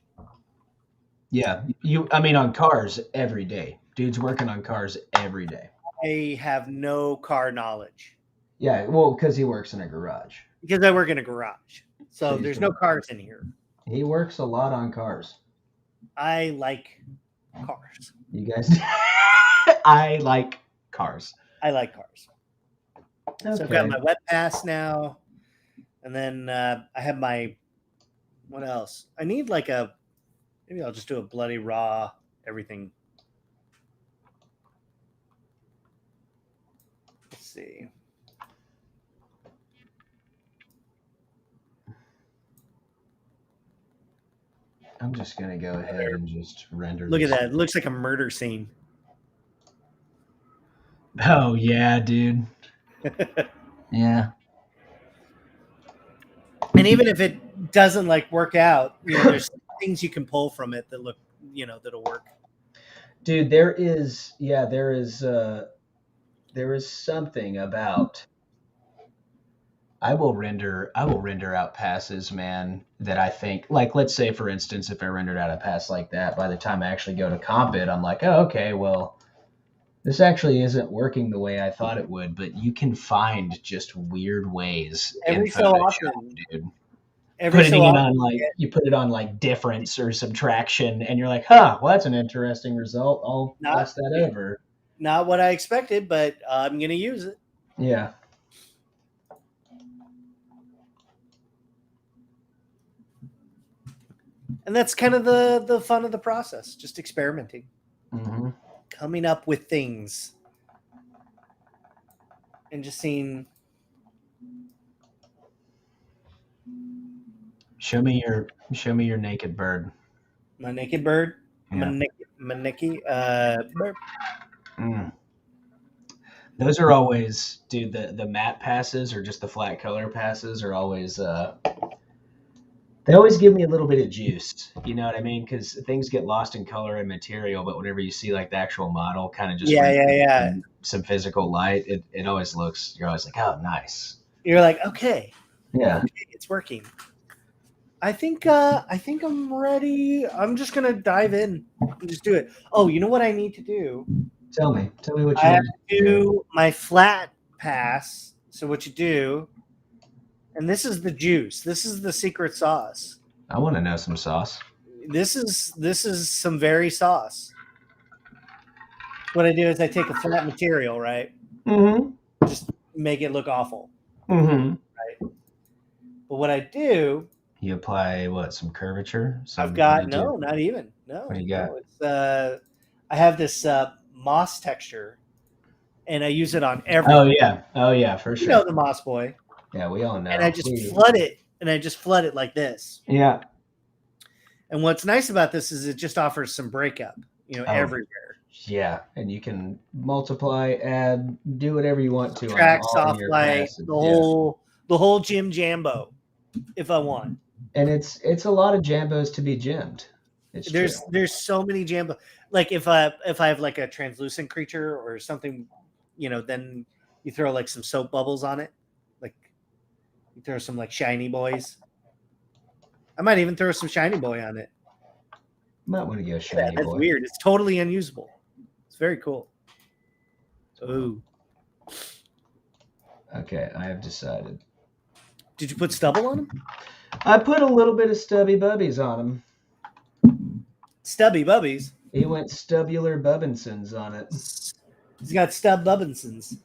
Yeah. On cars every day. Dude's working on cars every day. I have no car knowledge. Yeah, well, because he works in a garage. Because I work in a garage. So there's no cars in here. He works a lot on cars. I like cars. You guys... I like cars. I like cars. Okay. So I've got my wet pass now. And then I have my... What else? I need like a... Maybe I'll just do a bloody raw everything. Let's see. I'm just going to go ahead and just render. Look at that. It looks like a murder scene. Oh, yeah, dude. Yeah. And even if it doesn't like work out, there's things you can pull from it that look, that'll work. Dude, there is something about I will render out passes, man, that I think, like, let's say, for instance, if I rendered out a pass like that, by the time I actually go to comp it, I'm like, oh, okay, well, this actually isn't working the way I thought it would, but you can find just weird ways. Every so often, every so putting it often, on like you put it on like difference or subtraction, and you're like, huh, well, that's an interesting result. I'll not pass that over. not what I expected, but I'm gonna use it. Yeah. And that's kind of the fun of the process, just experimenting, Mm-hmm. coming up with things, and just seeing. Show me your naked bird. My naked bird, Yeah. bird. Mm. Those are always, dude. The matte passes or just the flat color passes are always. They always give me a little bit of juice. You know what I mean? Because things get lost in color and material, but whenever you see like the actual model, kind of just Yeah. some physical light, it always looks. You're always like, oh, nice. You're like, okay, Yeah. it's working. I think I'm ready. I'm just gonna dive in and just do it. Oh, you know what I need to do? Tell me what I you have need to do my flat pass. So what you do, and this is the juice. This is the secret sauce. I want to know some sauce. This is some very sauce. What I do is I take a flat material, right? Mm-hmm. Just make it look awful. Mm-hmm. Right. But what I do, you apply what? Some curvature? I've got not even. No. What do you got? No, it's I have this moss texture, and I use it on everything. Oh yeah, for sure. You know the moss boy. Yeah, we all know. And I just flood it, like this. Yeah. And what's nice about this is it just offers some breakup, everywhere. Yeah, and you can multiply, add, do whatever you want to. Track, soft light, the whole Jim Jambo, if I want. And it's a lot of Jambos to be gemmed. There's so many Jambo. Like if I have like a translucent creature or something, then you throw like some soap bubbles on it. Like you throw some like shiny boys. I might even throw some shiny boy on it. Might want to go shiny boy. That's weird. It's totally unusable. It's very cool. Ooh. Okay, I have decided. Did you put stubble on them? I put a little bit of stubby bubbies on them. Stubby bubbies? He went stubular Bubbinsons on it. He's got stub Bubbinsons.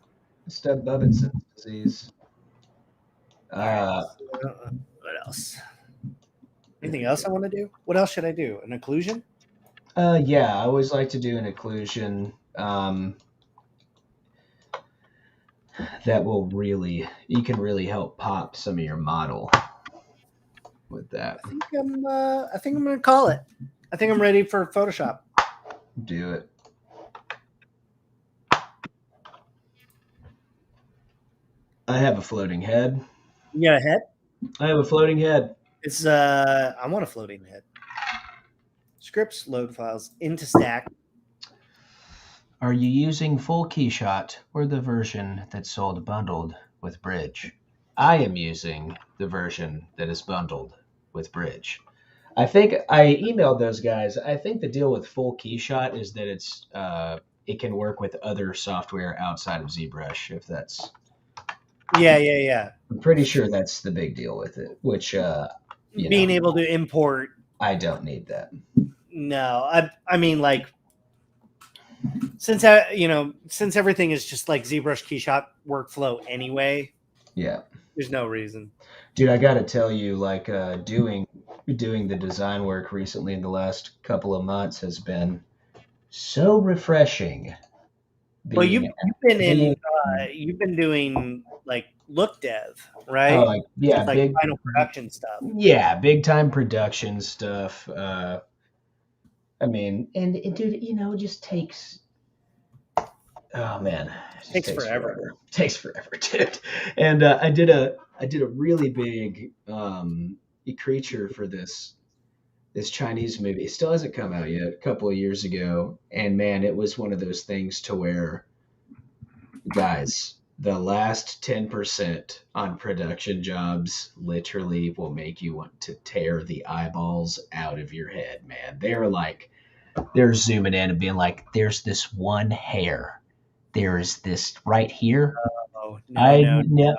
Stub Bubbinson disease. What else? Anything else I want to do? What else should I do? An occlusion? Yeah, I always like to do an occlusion. That will you can really help pop some of your model with that. I think I'm gonna call it. I think I'm ready for Photoshop. Do it. I have a floating head. You got a head? I have a floating head. It's I want a floating head. Scripts load files into stack. Are you using full keyshot or the version that's sold bundled with bridge? I am using the version that is bundled with bridge. I think I emailed those guys. I think the deal with full keyshot is that it can work with other software outside of ZBrush if that's. Yeah. I'm pretty sure that's the big deal with it, which being able to import. I don't need that. No, I mean like since everything is just like ZBrush keyshot workflow anyway. Yeah. There's no reason. Dude, I got to tell you, like doing the design work recently in the last couple of months has been so refreshing. Well, you've been doing like look dev, right? Oh, like like big final production stuff. Yeah, big time production stuff. I mean, and dude, it just takes. Oh man, it takes forever. Takes forever, dude. And I did a really big creature for this Chinese movie. It still hasn't come out yet. A couple of years ago, and man, it was one of those things to where, guys, the last 10% on production jobs literally will make you want to tear the eyeballs out of your head, man. They're zooming in and being like, "There's this one hair. There's this right here." Oh, no.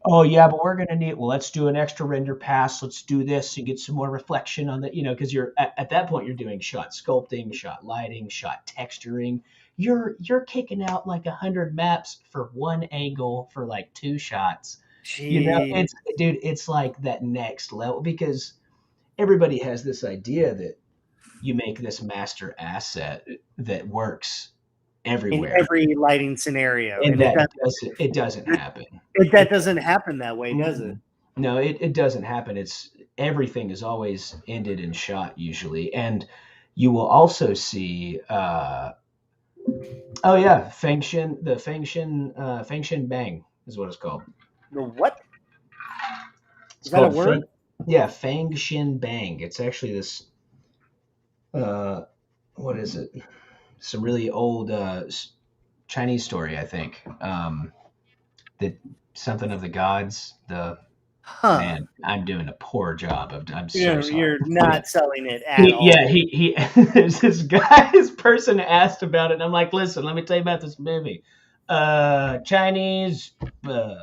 oh yeah, but we're gonna need. Well, let's do an extra render pass. Let's do this and get some more reflection on the. Because you're at that point you're doing shot sculpting, shot lighting, shot texturing. You're kicking out like 100 maps for one angle for like 2 shots. Gee. It's dude, it's like that next level because everybody has this idea that you make this master asset that works In everywhere, every lighting scenario, and and that doesn't happen. that doesn't happen that way, does it? Mm-mm. No, it doesn't happen. It's everything is always ended in shot usually, and you will also see. Oh yeah, Feng Shin Bang is what it's called. The what? It's Is that a called word? yeah, Feng Shin Bang. It's actually this. What is it? Some really old Chinese story, I think. The something of the gods. The Huh. Man, I'm doing a poor job of. I'm so sorry. You're Yeah, not selling it at all. he. There's this guy. This person asked about it, and I'm like, listen, let me tell you about this movie. Chinese movie.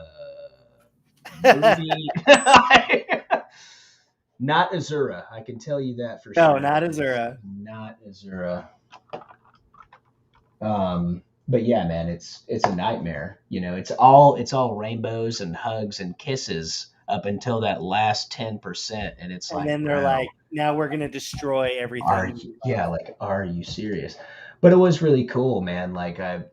Not Azura. I can tell you that for No, sure. not It's Azura. not Azura. But yeah, man, it's a nightmare. It's all rainbows and hugs and kisses up until that last 10%, and it's And like, then they're bro, like, now we're gonna destroy everything. are you serious? But it was really cool, man. Like I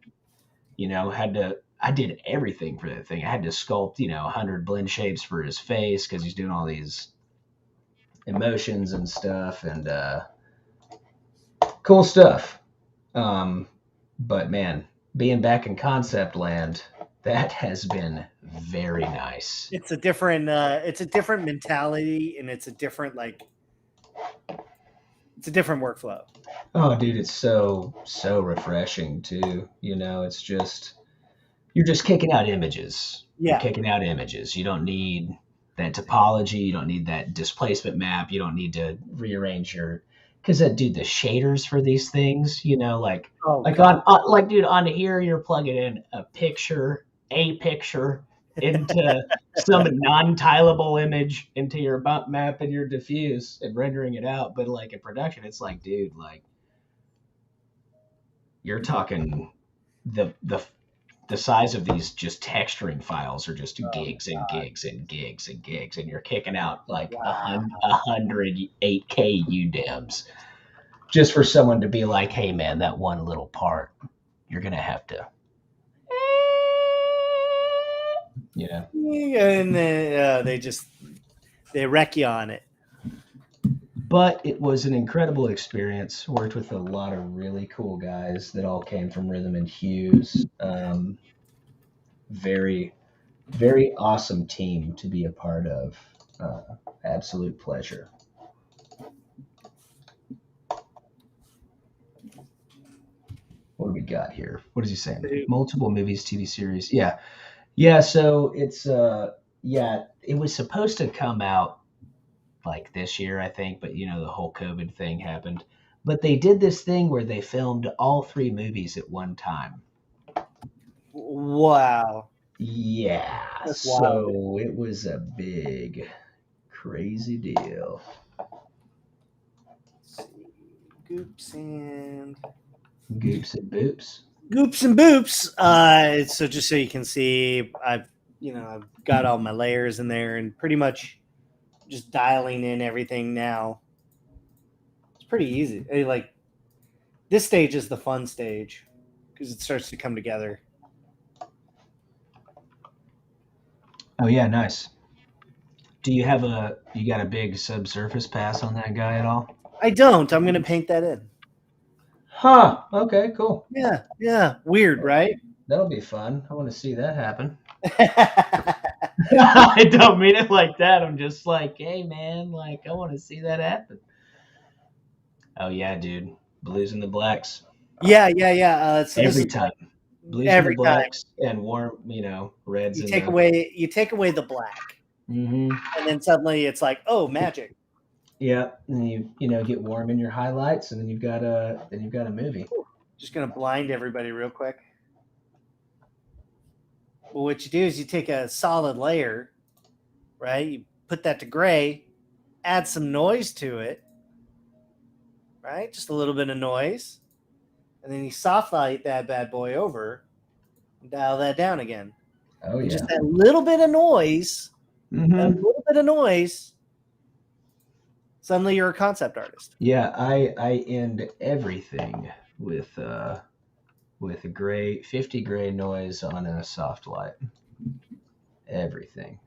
did everything for that thing. I had to sculpt, 100 blend shapes for his face because he's doing all these emotions and stuff, and cool stuff. But man, being back in concept land, that has been very nice. It's a different mentality, and it's a different it's a different workflow. Oh, dude, it's so refreshing too. It's just you're just kicking out images. You're Yeah. kicking out images. You don't need that topology. You don't need that displacement map. You don't need to rearrange your because dude, the shaders for these things, Oh like god. like dude, on here you're plugging in a picture into some non-tileable image into your bump map and your diffuse and rendering it out. But like in production, it's like, dude, like you're talking the size of these just texturing files are just gigs and gigs and gigs and gigs, and you're kicking out like Wow. 108K UDEMs just for someone to be like, hey man, that one little part, you're gonna have to, Yeah, and then they wreck you on it. But it was an incredible experience. Worked with a lot of really cool guys that all came from Rhythm and Hues. Very, very awesome team to be a part of. Absolute pleasure. What do we got here? What is he saying? Multiple movies, TV series. Yeah. Yeah, so it's it was supposed to come out like this year, I think, but the whole COVID thing happened. But they did this thing where they filmed all 3 movies at one time. Wow. Yeah. That's so wild. it was a big crazy deal. Let's see. Goops and Goops and boops. Goops and boops. So just so you can see, I've got all my layers in there and pretty much just dialing in everything now. It's pretty easy. Like this stage is the fun stage because it starts to come together. Oh yeah, nice. Do you got a big subsurface pass on that guy at all? I don't. I'm gonna paint that in. Huh. Okay, cool. Yeah, yeah. Weird, right? That'll be fun. I want to see that happen. I don't mean it like that. I'm just like, hey man, like I want to see that happen. Oh yeah, dude. Blues and the blacks. Yeah. So every time. Blues every and the blacks and warm, reds. You take away the black, mm-hmm. and then suddenly it's like, oh, magic. Yeah, and you get warm in your highlights, and then you've got a movie. Just gonna blind everybody real quick. Well, what you do is you take a solid layer, right? You put that to gray, add some noise to it, right? Just a little bit of noise. And then you soft light that bad boy over and dial that down again. Oh, And yeah. just that little bit of noise, Mhm. suddenly you're a concept artist. Yeah, I end everything with a gray 50 gray noise on a soft light. Everything.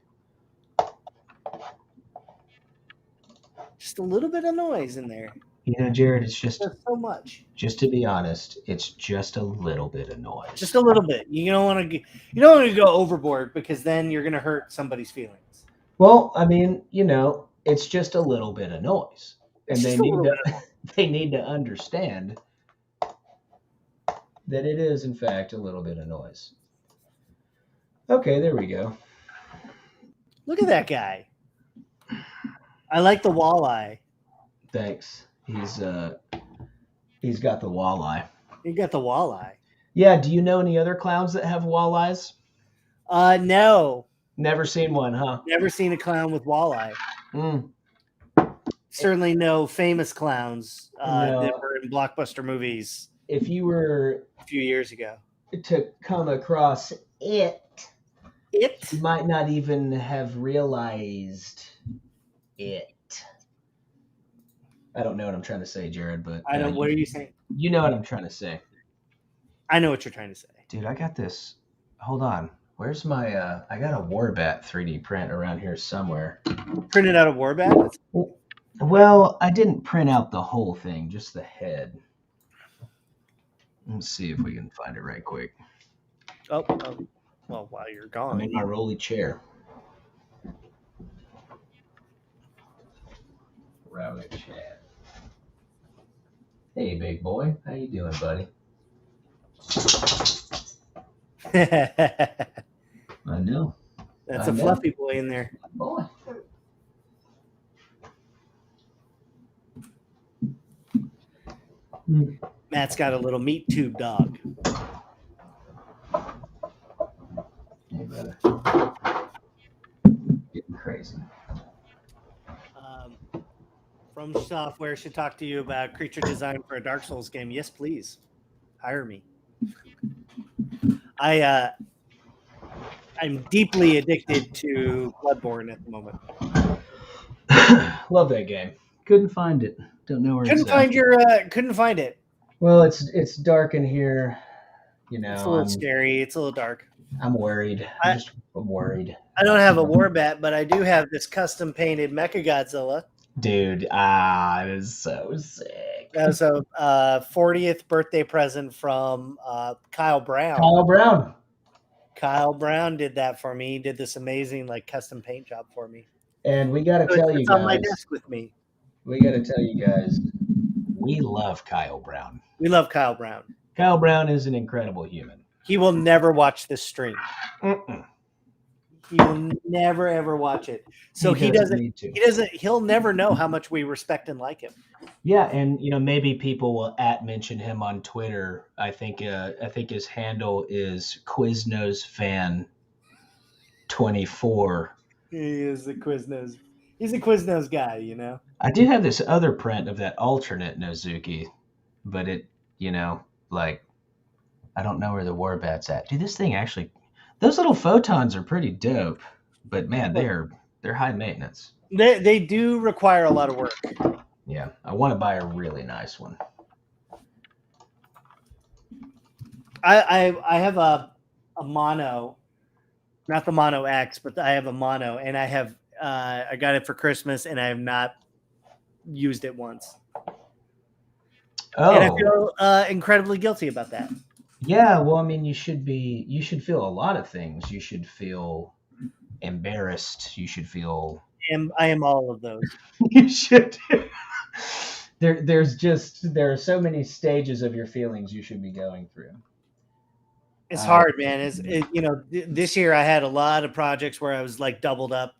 Just a little bit of noise in there. You know, Jared, it's just That's so much. to be honest, it's just a little bit of noise. Just a little bit. You don't want to go overboard because then you're going to hurt somebody's feelings. Well, I mean, you know, it's just a little bit of noise, and It's they just a need little to bit of they need to understand that it is in fact a little bit of noise. Okay, there we go. Look at that guy. I like the walleye. Thanks. He's got the walleye. You got the walleye. Yeah, do you know any other clowns that have walleyes? No. Never seen one, huh? Never seen a clown with walleye. Mm. Certainly no famous clowns No. that were in blockbuster movies If you were a few years ago. to come across it, It? you might not even have realized it. I don't know what I'm trying to say, Jared, but I don't. What are you saying? you know what I'm trying to say. I know what you're trying to say. Dude, I got this. Hold on. Where's my I got a Warbat 3D print around here somewhere. Printed out a Warbat? Well, I didn't print out the whole thing, just the head. Let's see if we can find it right quick. Oh. Well, while you're gone. I'm in my rolly chair. Rolly chair. Hey, big boy. How you doing, buddy? I know. That's a fluffy boy in there. Boy. Matt's got a little meat tube dog. Hey, brother. Getting crazy. From Software should talk to you about creature design for a Dark Souls game. Yes, please. Hire me. I'm deeply addicted to Bloodborne at the moment. Love that game. Couldn't find it. Don't know where Couldn't it's at. Couldn't find it. Well, it's dark in here. You know, It's a little scary. It's a little dark. I'm worried. I'm worried. I don't have a Warbat, but I do have this custom painted Mechagodzilla. Dude, it is so sick. That was a 40th birthday present from Kyle Brown. Kyle Brown did that for me. He did this amazing custom paint job for me. And we got to tell you it's guys. on my desk with me. We got to tell you guys, we love Kyle Brown. We love Kyle Brown. Kyle Brown is an incredible human. He will never watch this stream. Mm-mm. He will never ever watch it. So he doesn't need to. He'll never know how much we respect and like him. Yeah, and maybe people will mention him on Twitter. I think his handle is QuizNoseFan24. He is the Quiznos. He's a Quiznos guy, I do have this other print of that alternate Nozuki, but it, I don't know where the Warbat's at. Dude, this thing actually, those little photons are pretty dope, but man, they're high maintenance. They do require a lot of work. Yeah, I want to buy a really nice one. I have a mono, not the Mono X, but I have a mono, and I got it for Christmas, and I have not used it once. Oh, and I feel incredibly guilty about that. Yeah, well, I mean, you should feel a lot of things. You should feel embarrassed. You should feel. I am all of those. You should. There are so many stages of your feelings you should be going through. It's hard, man. This year I had a lot of projects where I was doubled up,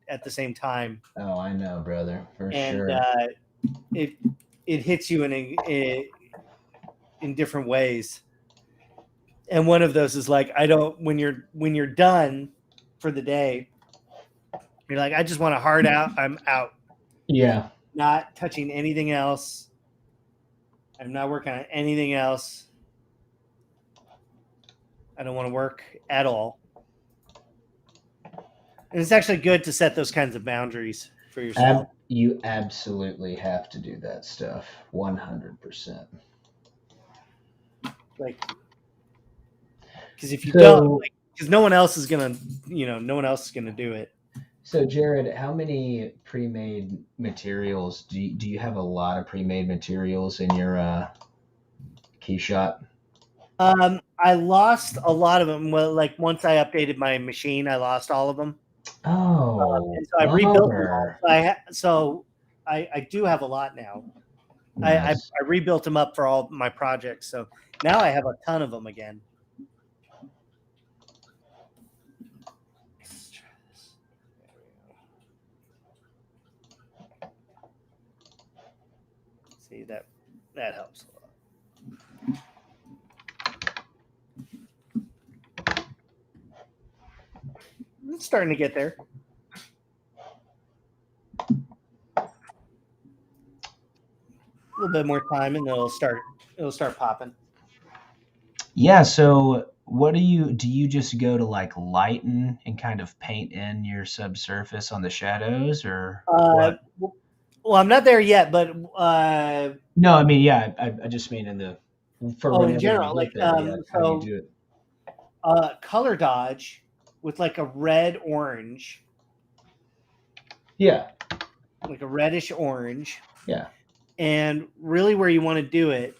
at the same time. Oh, I know, brother, for sure. And it hits you in different ways. And one of those is like, I don't, when you're done for the day, you're like, I just want a hard out. I'm out. Yeah. Not touching anything else. I'm not working on anything else. I don't want to work at all. And it's actually good to set those kinds of boundaries for yourself. You absolutely have to do that stuff. 100%. Like, because if you don't, because no one else is gonna, no one else is gonna do it. So, Jared, how many pre-made materials do you have? A lot of pre-made materials in your key shop? I lost a lot of them. Well, like once I updated my machine, I lost all of them. Oh, and so I rebuilt them all. So I do have a lot now. Nice. I rebuilt them up for all my projects. So now I have a ton of them again. Let's try this. There we go. See, that helps a lot. It's starting to get there. A little bit more time, and it'll start popping. Yeah. So, what do you just go to like lighten and kind of paint in your subsurface on the shadows, or what? Well, I'm not there yet, but No, I mean, yeah, I just mean in general, like how do you do it? Color dodge with like a red orange. Yeah. Like a reddish orange. Yeah. And really where you want to do it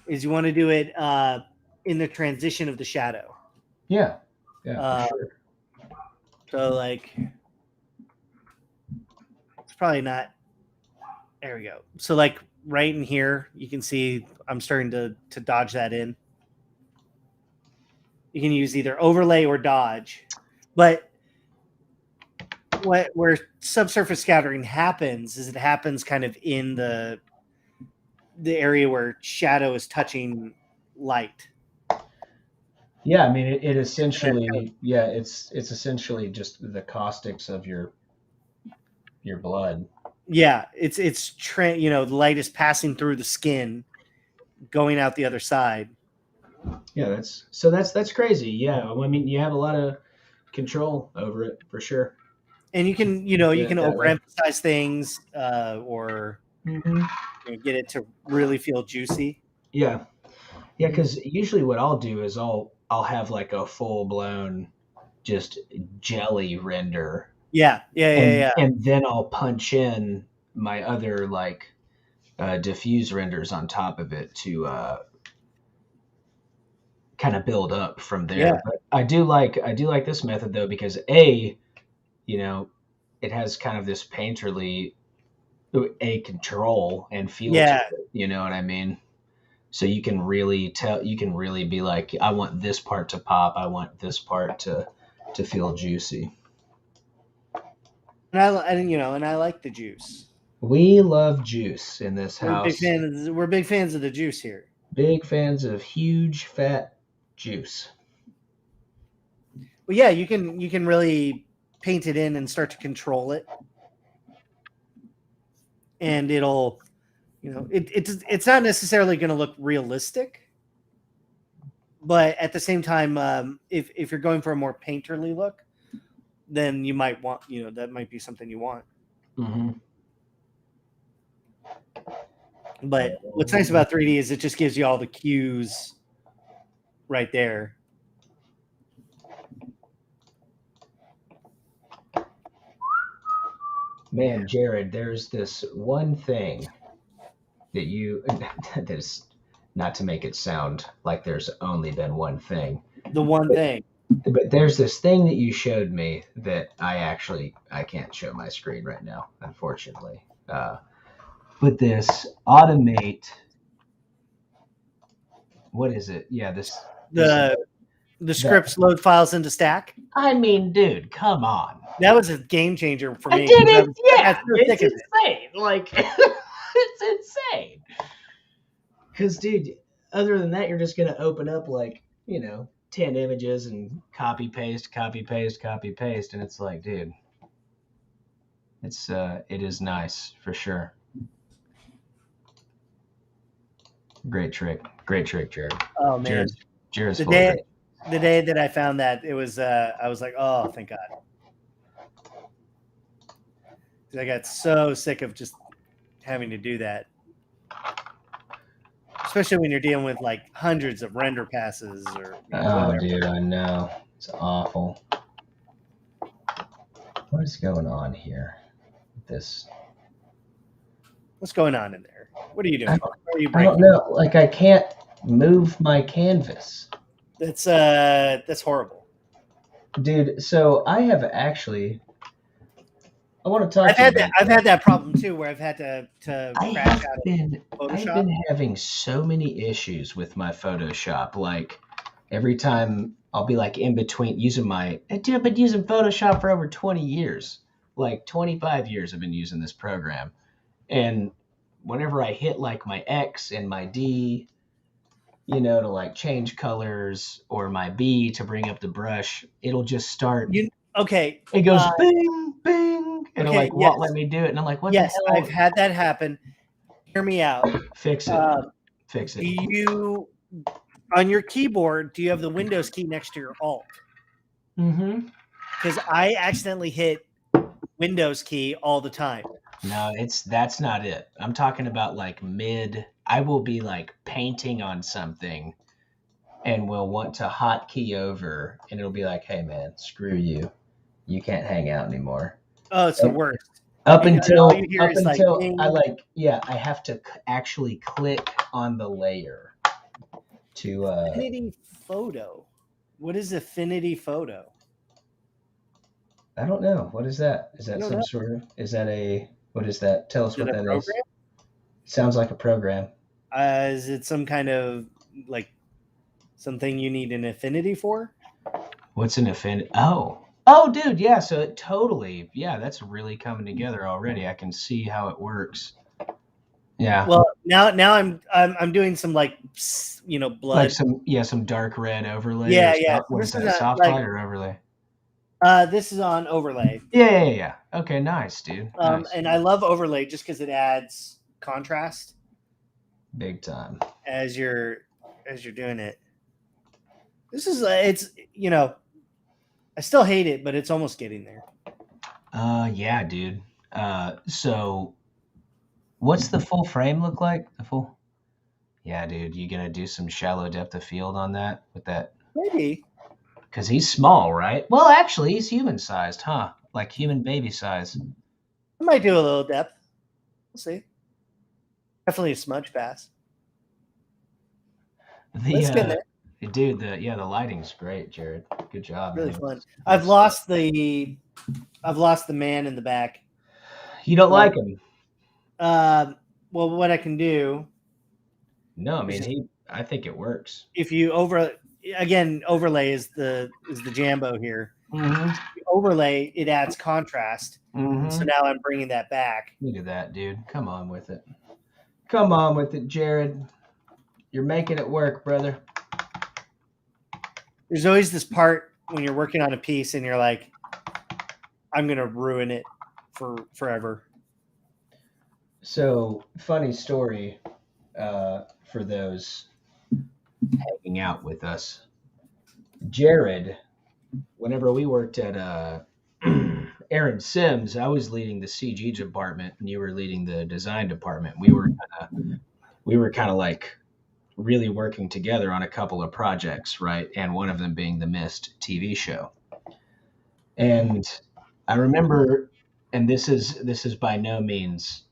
is you want to do it in the transition of the shadow. Yeah. Yeah, for sure. So like it's probably not. There we go. So like right in here, you can see I'm starting to dodge that in. You can use either overlay or dodge, but where subsurface scattering happens is it happens kind of in the area where shadow is touching light. Yeah, I mean it essentially, yeah, it's essentially just the caustics of your blood. Yeah, it's the light is passing through the skin, going out the other side. Yeah, that's crazy. Yeah, I mean you have a lot of control over it for sure. And you can overemphasize things or get it to really feel juicy. Yeah, because usually what I'll do is I'll have like a full blown just jelly render. Yeah. And then I'll punch in my other like diffuse renders on top of it to kind of build up from there. Yeah. But I do like this method though, because it has kind of this painterly control and feel to it, you know what I mean? So you can really be like, I want this part to pop, I want this part to feel juicy. And I like the juice. We love juice in this house. We're big fans of the juice here. Big fans of huge fat juice. Well, yeah, you can really paint it in and start to control it, and it'll, it's not necessarily going to look realistic, but at the same time, if you're going for a more painterly look, then you might want, that might be something you want. Mm-hmm. But what's nice about 3D is it just gives you all the cues right there. Man, Jared, there's this one thing that is, not to make it sound like there's only been one thing. The one thing. But there's this thing that you showed me that I can't show my screen right now, unfortunately. But this automate, what is it? Yeah, the scripts load files into Stack. I mean, dude, come on. That was a game changer for me. It's insane. Like, it's insane. Because, dude, other than that, you're just going to open up like, 10 images and copy, paste, copy, paste, copy, paste. And it's like, dude, it is nice for sure. Great trick, Jared. Oh man, Jared's the full of day it. the day that I found that, it was I was like, oh, thank God. 'Cause I got so sick of just having to do that, especially when you're dealing with like hundreds of render passes or whatever. Dude, I know, it's awful. What is going on here with this? What's going on in there? What are you doing? Are you I don't know. Like, I can't move my canvas. That's horrible, dude. So I have actually. I want to talk. I've had that problem too, where I've had to crash out of Photoshop. I've been having so many issues with my Photoshop. Like, every time I'll be like in between using I've been using Photoshop for over 20 years. Like 25 years I've been using this program. And whenever I hit like my X and my D, to like change colors, or my B to bring up the brush, it'll just start. Okay. It goes bing, bing, and okay, it won't let me do it. And I'm like, what the hell? I've had that happen. Hear me out. Fix it. Fix it. Do you, on your keyboard, do you have the Windows key next to your Alt? Mm-hmm. Because I accidentally hit Windows key all the time. No, that's not it. I'm talking about like I will be like painting on something and will want to hotkey over, and it'll be like, hey man, screw you. You can't hang out anymore. Oh, it's the worst. I have to actually click on the layer to Affinity Photo. What is Affinity Photo? I don't know. What is that? Is that some sort of? Is that a? What is that? Tell us what that is. Sounds like a program. Is it some kind of like something you need an affinity for? What's an affinity? Oh, dude, yeah. So it totally, that's really coming together already. I can see how it works. Yeah. Well, now I'm doing some like blood, like some dark red overlay. Yeah. What is that? Soft light or overlay? This is on overlay. Yeah. Okay, nice, dude. Nice. And I love overlay just because it adds contrast. Big time. As you're doing it. This is it's I still hate it, but it's almost getting there. Yeah, dude. So what's the full frame look like? Yeah, dude, you gonna do some shallow depth of field on that with that? Maybe. Because he's small, right? Well, actually, he's human-sized, huh? Like human baby size. I might do a little depth. We'll see. Definitely a smudge pass. Let's get there. Dude, the lighting's great, Jared. Good job. Really fun. I've lost the man in the back. You don't like him? Well, what I can do. No, I mean I think it works. If you overlay is the jambo here. Mm-hmm. Overlay, it adds contrast. Mm-hmm. So now I'm bringing that back. Look at that, dude. Come on with it. Come on with it, Jared. You're making it work, brother. There's always this part when you're working on a piece and you're like, I'm going to ruin it for forever. So, funny story for those hanging out with us. Jared, whenever we worked at Aaron Sims, I was leading the CG department and you were leading the design department. We were kind of like really working together on a couple of projects, right? And one of them being the Mist TV show. And I remember, and this is by no means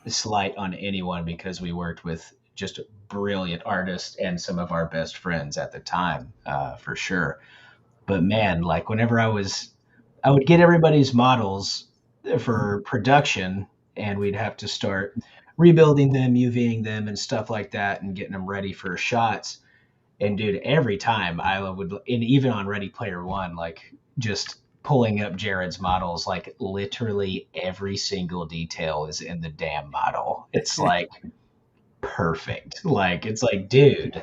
a slight on anyone, because we worked with just brilliant artists and some of our best friends at the time, for sure. But man, like whenever I would get everybody's models for production, and we'd have to start rebuilding them, UVing them and stuff like that, and getting them ready for shots. And dude, every time I would, and even on Ready Player One, like just pulling up Jared's models, like literally every single detail is in the damn model. It's like perfect. Like, it's like, dude,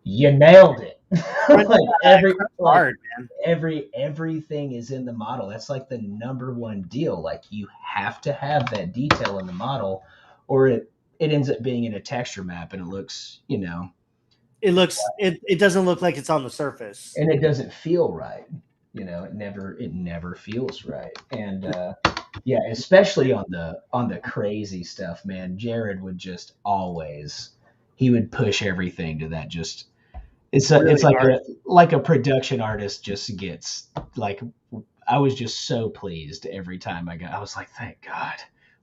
you nailed it. Hard, man. Everything is in the model. That's like the number one deal. Like, you have to have that detail in the model, or it ends up being in a texture map, and it looks, it doesn't look like it's on the surface, and it doesn't feel right. It never feels right. And yeah, especially on the crazy stuff, man. Jared would just always, he would push everything to that. Just it's really like a production artist just gets. Like, I was just so pleased every time I was like, thank God.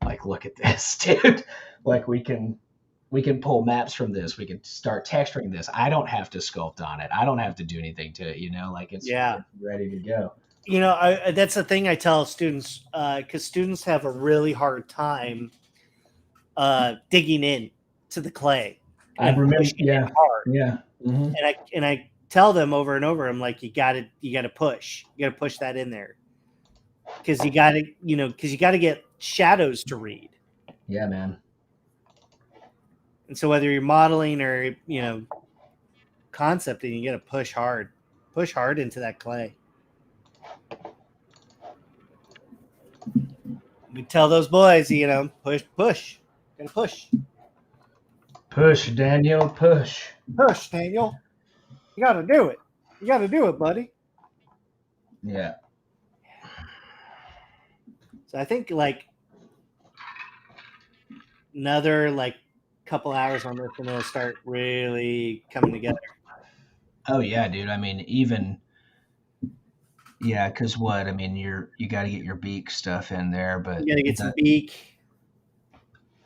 Like, look at this, dude. Like, we can pull maps from this. We can start texturing this. I don't have to sculpt on it. I don't have to do anything to it. Like, it's ready to go. That's the thing I tell students, because students have a really hard time digging in to the clay. I remember, hard. yeah. Mm-hmm. And I tell them over and over, I'm like, you got to push that in there, because you got to get shadows to read. Yeah, man. And so whether you're modeling or concepting, you got to push hard into that clay. We tell those boys, push, gotta push. Push, Daniel, push. Push, Daniel. You gotta do it. You gotta do it, buddy. Yeah. So I think like another couple hours on this, and it'll start really coming together. Oh yeah, dude. I mean, even because what? I mean, you got to get your beak stuff in there, but you gotta get some beak.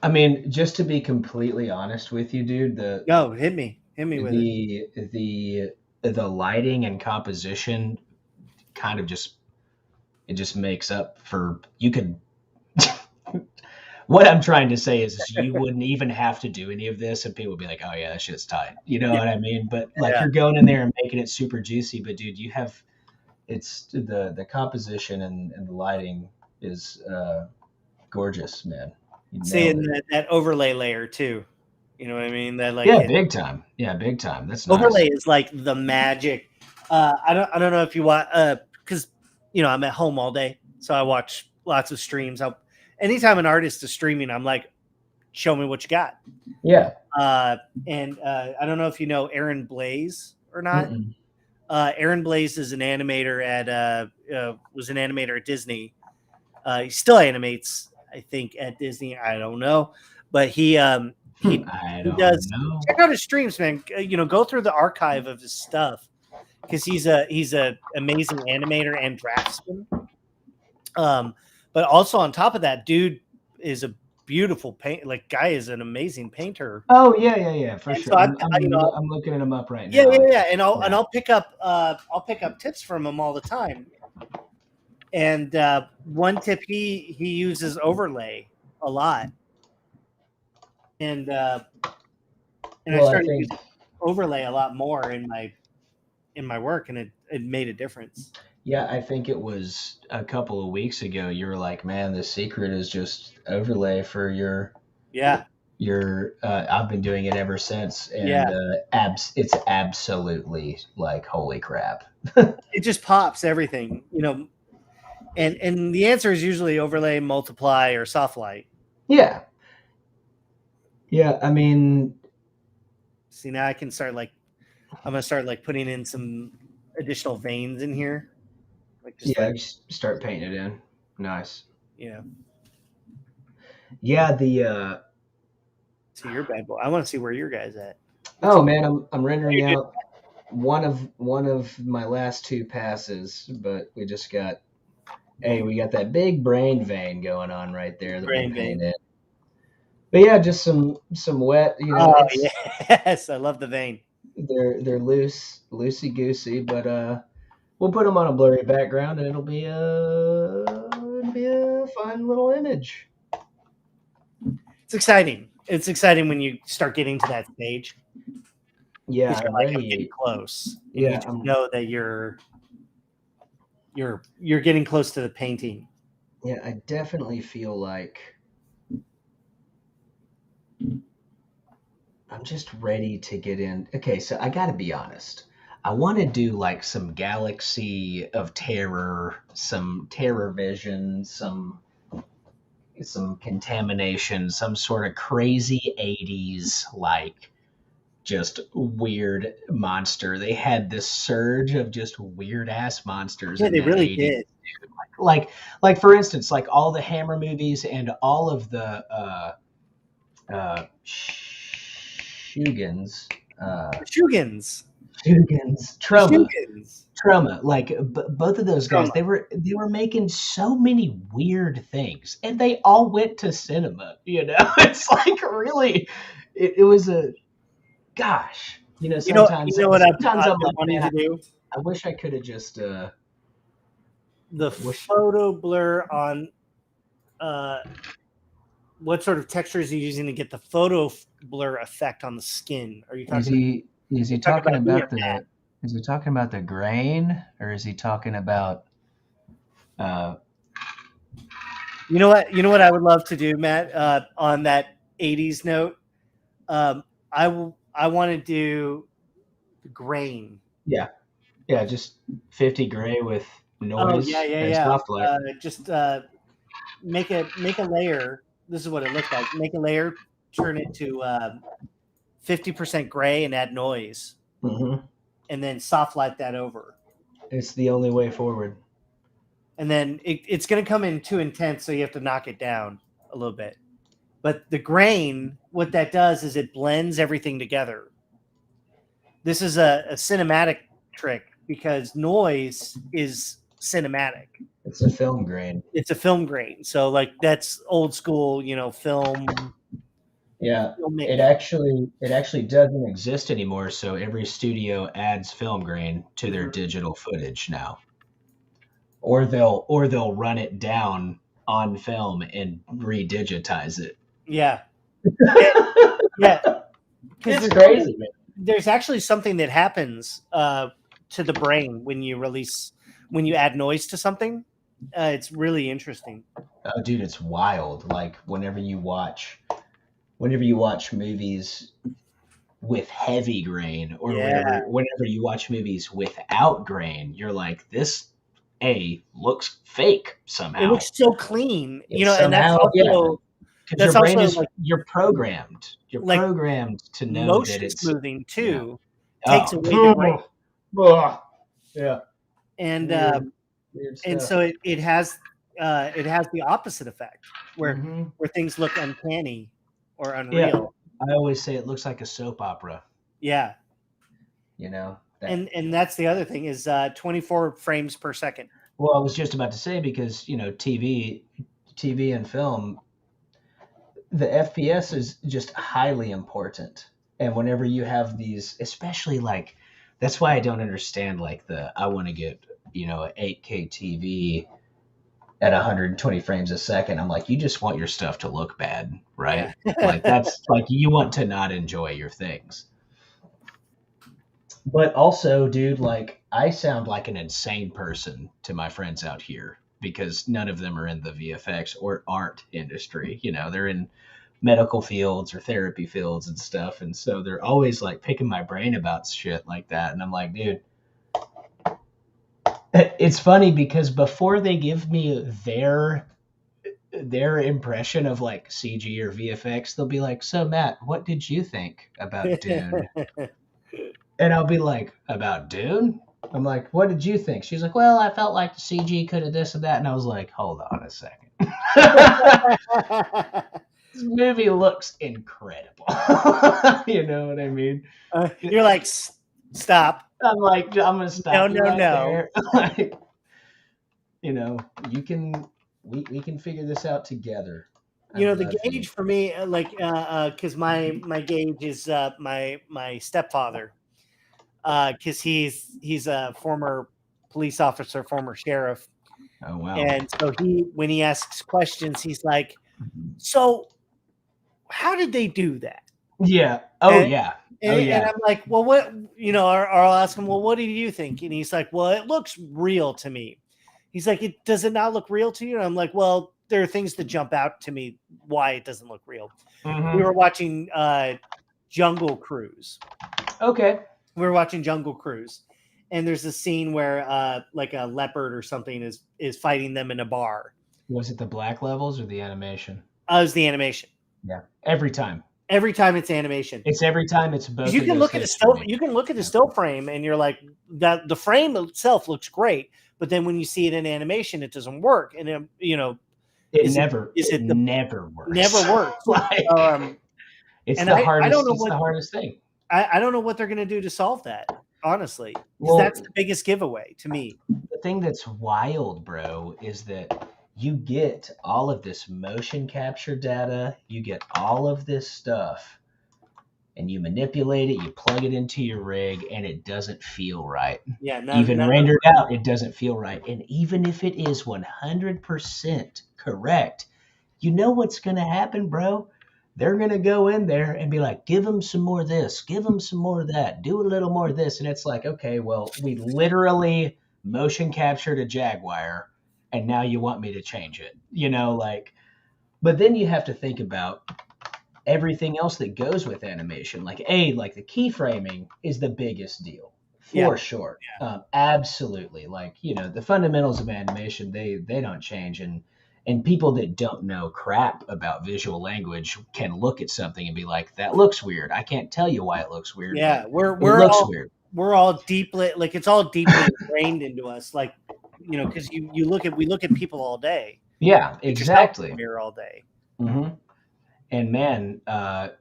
I mean, just to be completely honest with you, dude, hit me with the lighting and composition kind of just makes up for, you could. What I'm trying to say is you wouldn't even have to do any of this, and people would be like, "Oh yeah, that shit's tight." You know what I mean? But you're going in there and making it super juicy. But dude, it's the composition and the lighting is gorgeous, man. Seeing that overlay layer too. You know what I mean? That big time. Yeah, big time. That's overlay nice. is like the magic. I don't know if you watch, because I'm at home all day, so I watch lots of streams. Anytime an artist is streaming, I'm like, show me what you got. Yeah. And I don't know if you know Aaron Blaze or not. Aaron Blaze is an animator was an animator at Disney. He still animates, I think, at Disney. I don't know, but he does. Check out his streams, man. Go through the archive of his stuff, because he's a amazing animator and draftsman. But also on top of that, dude is a beautiful guy is an amazing painter. Oh yeah, for sure. So I'm looking at him up right now. Yeah. And I'll pick up tips from him all the time. And one tip, he uses overlay a lot. And I started using overlay a lot more in my work, and it made a difference. Yeah, I think it was a couple of weeks ago. You were like, "Man, the secret is just overlay for your." Yeah. I've been doing it ever since, and it's absolutely like, holy crap! It just pops everything, and the answer is usually overlay, multiply, or soft light. Yeah. Yeah, I mean, see, now I can start I'm gonna start putting in some additional veins in here. Just start painting it in. Nice. Yeah. Yeah, see your bad boy. I want to see where your guy's at. Oh man, I'm rendering out one of my last two passes, but we just got we got that big brain vein going on right there. Brain vein. But yeah, just some wet. Oh yes, I love the vein. They're loosey goosey, but we'll put them on a blurry background, and it'll be a fun little image. It's exciting. It's exciting when you start getting to that stage. Yeah, I'm getting close. Yeah, you just know that you're getting close to the painting. Yeah, I definitely feel like I'm just ready to get in. Okay, so I got to be honest. I want to do like some Galaxy of Terror, some Terror Vision, some Contamination, some sort of crazy 80s like just weird monster. They had this surge of just weird ass monsters Yeah, in they the really 80s. did. Like for instance, like all the Hammer movies and all of the Shugans, The Shugans. Shugans, The Trauma, Shugans. Trauma. Like both of those guys, Trauma. they were making so many weird things, and they all went to cinema. It's like really, it was a gosh. You know what Sometimes I've I'm been like, wanting to man, do? I wish I could have just The wish. photo blur on what sort of texture is he using to get the photo blur effect on the skin? Are you Is talking? he Talking talking about me or about Matt? the grain, or is he talking about uh You know what? You know what I would love to do, Matt. On that '80s note, I want to do the grain. yeah, yeah, just 50 gray with Oh yeah, noise yeah, and yeah. soft light. Just make a layer. This is what it looked like. Make a layer, turn it to 50% gray, and add noise, Hmm. and then soft light that over. It's the only way forward. And then it's going to come in too intense, so you have to knock it down a little bit. But the grain, what that does is it blends everything together. This is a cinematic trick because noise is cinematic. It's a film grain. It's a film grain, so like that's old school, film. Yeah, Filmic. it actually doesn't exist anymore, so every studio adds film grain to their digital footage now. Or they'll run it down on film and redigitize it. Yeah, yeah, yeah. Because It's crazy, man. there's actually something that happens to the brain when you add noise to something. It's really interesting. Oh, dude, it's wild. Like whenever you watch movies with heavy grain, or Yeah, whenever you watch movies without grain, you're like, this looks fake it somehow. looks so clean, It's and somehow, yeah, because your that's brain also is you're programmed. You're like programmed to know that motion it's smoothing yeah. too takes Oh, away the grain, yeah, and weird and stuff. so it has the opposite effect where Hmm. things look uncanny or Yeah, unreal. I always say it looks like a soap opera. Yeah, That. and that's the other thing is 24 frames per second. Well, I was just about to say because TV and film, the FPS is just highly important. And whenever you have these, especially like, that's why I don't understand like I want to get an 8K TV at 120 frames a second. I'm like, you just want your stuff to look bad, Yeah. right? Like that's like you want to not enjoy your things. But also, dude, like I sound like an insane person to my friends out here because none of them are in the VFX or art industry. They're in medical fields or therapy fields and stuff. And so they're always like picking my brain about shit like that. And I'm like, dude, it's funny because before they give me their impression of like CG or VFX, they'll be like, so Matt, what did you think about Dune? And I'll be like, about Dune? I'm like, what did you think? She's like, well, I felt like the CG could have this and that. And I was like, hold on a second. This movie looks incredible. You know what I mean? You're like, stop. I'm like, I'm going to stop you No, right no. there. Like, you can, we can figure this out together. The gauge for me, because my gauge is my stepfather, because he's a former police officer, former sheriff, Oh, wow. and so when he asks questions, he's like, "So, how did they do that?" Yeah. Oh, And, yeah. and I'm like, "Well, what?" Or I'll ask him, "Well, what do you think?" And he's like, "Well, it looks real to me." He's like, does it not look real to you? And I'm like, well, there are things that jump out to me why it doesn't look real. Mhm. We were watching Jungle Cruise. Okay. We were watching Jungle Cruise, and there's a scene where like a leopard or something is fighting them in a bar. Was it the black levels or the animation? It was the animation. Yeah, every time. Every time it's animation. It's every time it's both. You can look at a still. You can look at a still frame, and you're like, that the frame itself looks great, but then when you see it in animation, it doesn't work. And it never works. Never works. It's the hardest. It's the hardest thing. I don't know what they're going to do to solve that. Honestly, well, that's the biggest giveaway to me. The thing that's wild, bro, is that you get all of this motion capture data, you get all of this stuff, and you manipulate it, you plug it into your rig, and it doesn't feel right. Yeah, rendered out, it doesn't feel right. And even if it is 100% correct, you know what's going to happen, bro? They're going to go in there and be like, give them some more of this, give them some more of that, do a little more of this. And it's like, okay, well, we literally motion captured a Jaguar, and now you want me to change it, but then you have to think about everything else that goes with animation. Like the keyframing is the biggest deal for sure. Yeah. Absolutely. The fundamentals of animation, they don't change. And people that don't know crap about visual language can look at something and be like, that looks weird. I can't tell you why it looks weird. Yeah. Weird. We're all deeply, it's all deeply ingrained into us. Because we look at people all day. Yeah, exactly. Mirror all day. Mm-hmm. And man, I've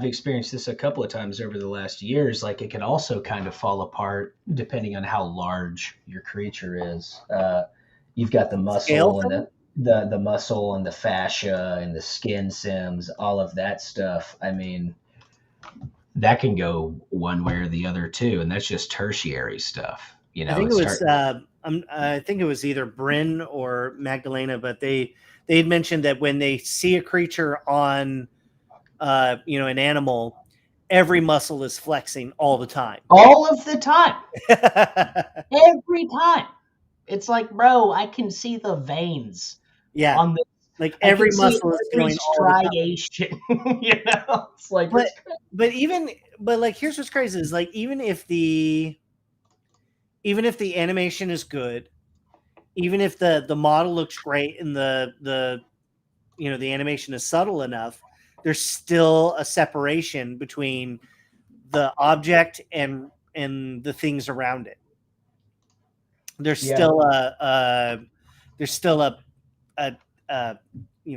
experienced this a couple of times over the last years. It can also kind of fall apart depending on how large your creature is. You've got the muscle and the muscle and the fascia and the skin sims, all of that stuff. I mean, that can go one way or the other too, and that's just tertiary stuff. I think it was either Bryn or Magdalena, but they had mentioned that when they see a creature on, an animal, every muscle is flexing all the time. All of the time. Every time. It's like, bro, I can see the veins. Yeah. On the, every muscle is going striation. It's like, but here's what's crazy is even if the animation is good, even if the model looks great and the animation is subtle enough, there's still a separation between the object and the things around it. There's still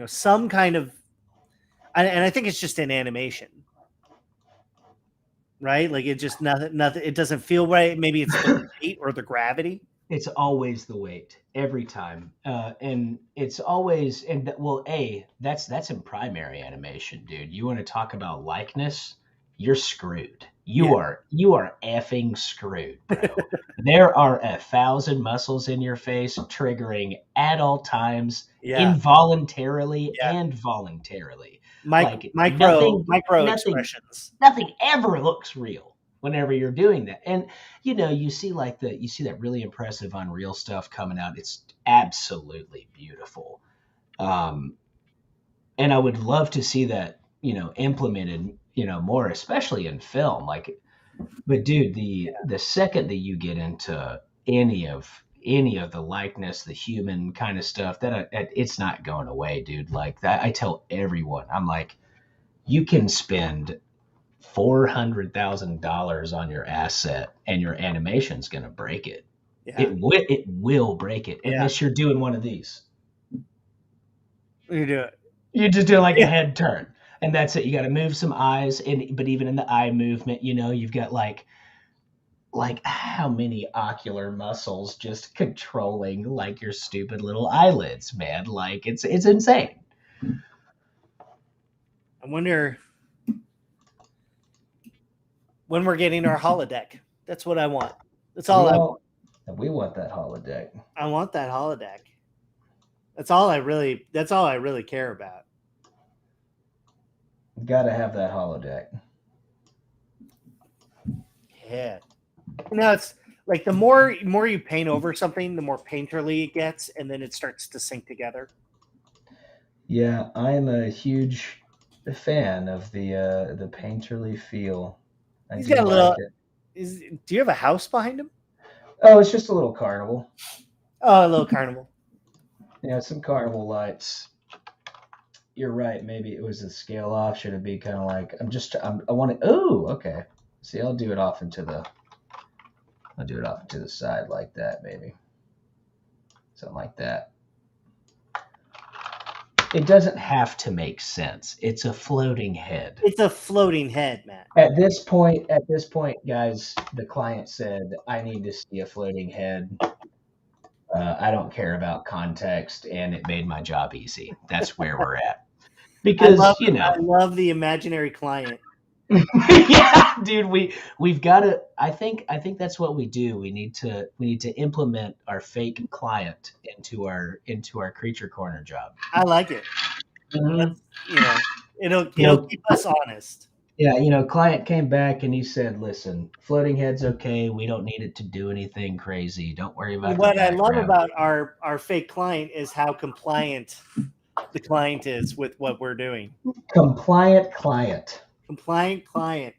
some kind of, and I think it's just an animation. Right? It just nothing. It doesn't feel right. Maybe it's the weight or the gravity. It's always the weight every time, and it's always that's in primary animation, dude. You want to talk about likeness? You're screwed. You are effing screwed, bro. There are 1,000 muscles in your face triggering at all times, involuntarily and voluntarily. Micro expressions. Nothing ever looks real whenever you're doing that. And you see that really impressive Unreal stuff coming out. It's absolutely beautiful. And I would love to see that, implemented, more, especially in film. But dude, the second that you get into any of the likeness, the human kind of stuff, that it's not going away, dude. That, I tell everyone, I'm like, you can spend $400,000 on your asset and your animation's going to break it. Yeah. It will break it unless you're doing one of these. You do it. You just do a head turn, and that's it. You got to move some eyes, but even in the eye movement, you've got how many ocular muscles just controlling your stupid little eyelids, man. It's insane. I wonder when we're getting our holodeck. That's what I want. That's all I want. We want that holodeck. I want that holodeck. That's all I really care about. Gotta have that holodeck. Yeah. It's the more you paint over something, the more painterly it gets, and then it starts to sink together. Yeah, I'm a huge a fan of the painterly feel. I He's do got a like little. it. Do you have a house behind him? Oh, it's just a little carnival. Oh, a little carnival. Yeah, some carnival lights. You're right. Maybe it was a scale off. Should it be kind of like I want to. Oh, okay. See, I'll do it off into the side like that, maybe. Something like that. It doesn't have to make sense. It's a floating head. It's a floating head, Matt. At this point, guys, the client said, "I need to see a floating head. I don't care about context," and it made my job easy. That's where we're at. Because I love the imaginary client. Yeah, dude, we've got to. I think that's what we do. We need to implement our fake client into our creature corner job. I like it. Mm-hmm. It'll keep us honest. Yeah, client came back and he said, "Listen, floating head's okay. We don't need it to do anything crazy. Don't worry about What I love about our fake client is how compliant the client is with what we're doing. Compliant client. Compliant client.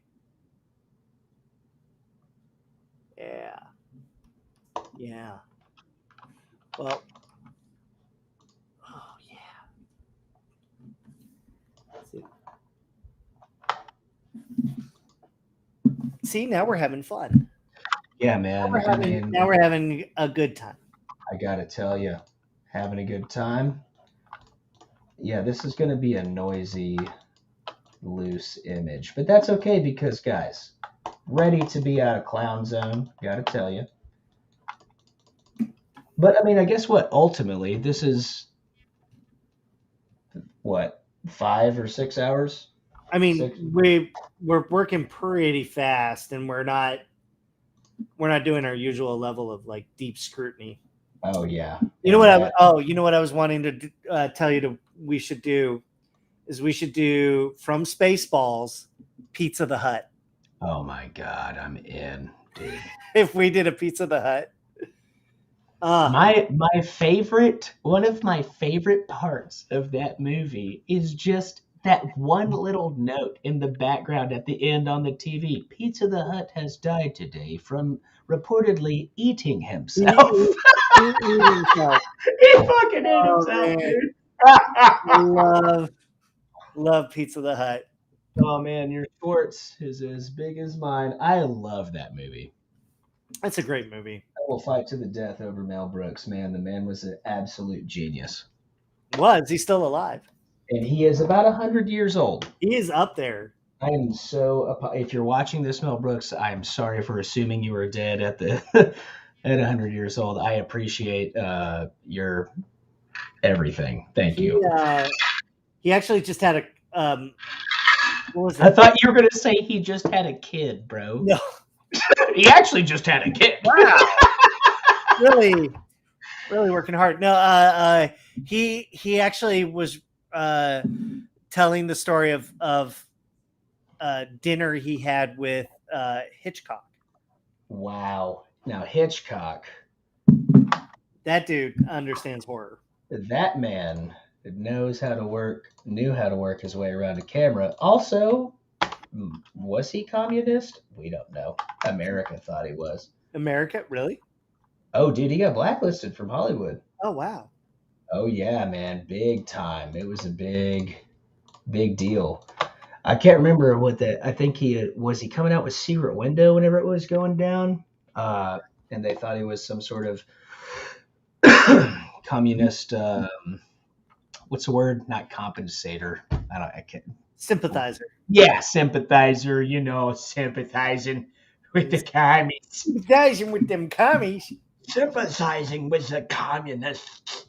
Yeah. Yeah. Well. Oh yeah. See, now we're having fun. Yeah, man. Now we're having a good time. I gotta tell you, having a good time. Yeah, this is gonna be a noisy, loose image, but that's okay because, guys, ready to be out of clown zone. Gotta tell you. But I mean, I guess what? Ultimately, this is what, 5 or 6 hours. I mean, we're working pretty fast, and we're not doing our usual level of like deep scrutiny. Oh yeah. You know what I was wanting to tell you we should do from Spaceballs, Pizza the Hut. Oh my God, I'm in, dude. If we did a Pizza the Hut. My favorite, one of my favorite parts of that movie is just that one little note in the background at the end on the TV. Pizza the Hut has died today from reportedly eating himself. He fucking ate himself, dude. I love Pizza the Hut. Oh man, your shorts is as big as mine. I love that movie. That's a great movie. I will fight to the death over Mel Brooks, man. The man was an absolute genius. Was he still alive? And he is about 100 years old. He is up there. I am so. If you're watching this, Mel Brooks, I'm sorry for assuming you were dead at 100 years old. I appreciate your everything. Thank you. He actually just had a. What was I thought you were going to say he just had a kid, bro. No. He actually just had a kid. Wow. Really working hard. No, he actually was telling the story of dinner he had with Hitchcock. Wow. Now Hitchcock. That dude understands horror. That man knew how to work his way around a camera. Also, was he communist? We don't know. America thought he was. America? Really? Oh, dude, he got blacklisted from Hollywood. Oh, wow. Oh, yeah, man. Big time. It was a big deal. I can't remember I think he coming out with Secret Window whenever it was going down. And they thought he was some sort of communist, what's the word? Not compensator. I can't. Sympathizer. Yeah, sympathizer, sympathizing with the commies. Sympathizing with them commies. Sympathizing with the communists.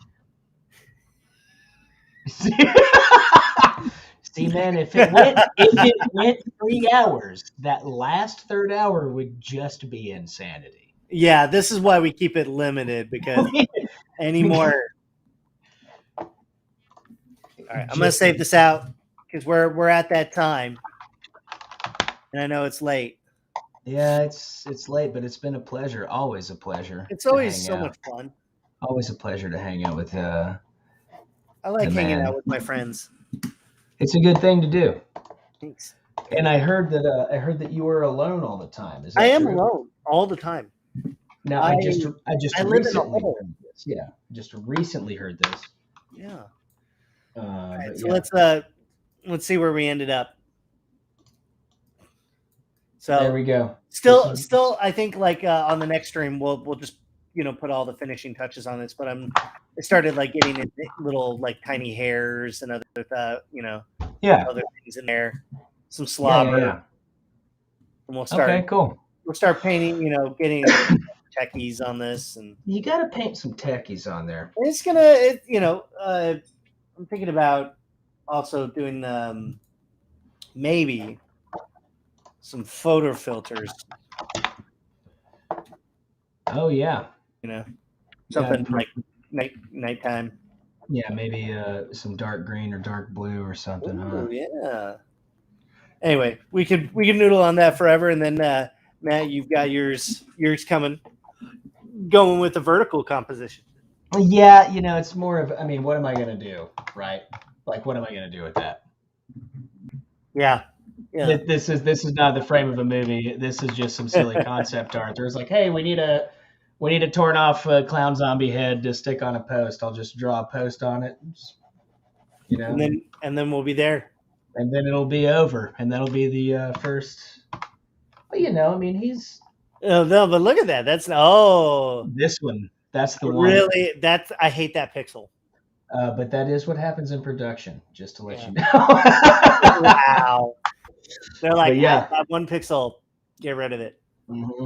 See, man, if it went 3 hours, that last third hour would just be insanity. Yeah, this is why we keep it limited, because anymore. All right, I'm gonna save this out because we're at that time, and I know it's late. Yeah, it's late, but it's been a pleasure. Always a pleasure. It's always so much fun. Always a pleasure to hang out with. I like hanging out with my friends. It's a good thing to do. Thanks. And I heard that you were alone all the time. Is that I am true? alone all the time. Now I just I live in a recently hole. heard this. Yeah, just recently heard this. Yeah. All right, so let's see where we ended up. So there we go. Still, I think like on the next stream we'll just put all the finishing touches on this. But I started like getting in little like tiny hairs and other other things in there, some slobber. Yeah. And we'll start. Okay, cool. We'll start painting. Getting techies on this, and you got to paint some techies on there. It's gonna, I'm thinking about also doing maybe some photo filters. Oh yeah, something like nighttime. Yeah, maybe some dark green or dark blue or something. Ooh, yeah. Anyway, we can noodle on that forever, and then Matt, you've got yours coming, going with the vertical composition. Yeah, it's more of, what am I going to do, right? Like, what am I going to do with that? Yeah. This is not the frame of a movie. This is just some silly concept art. There's like, hey, we need a torn off clown zombie head to stick on a post. I'll just draw a post on it, and then we'll be there. And then it'll be over, and that'll be the first. Well, he's. Oh no! But look at that. That's this one. That's the one. Really, I hate that pixel. But that is what happens in production. Just to let you know. Wow. They're like, that one pixel. Get rid of it. Mm-hmm.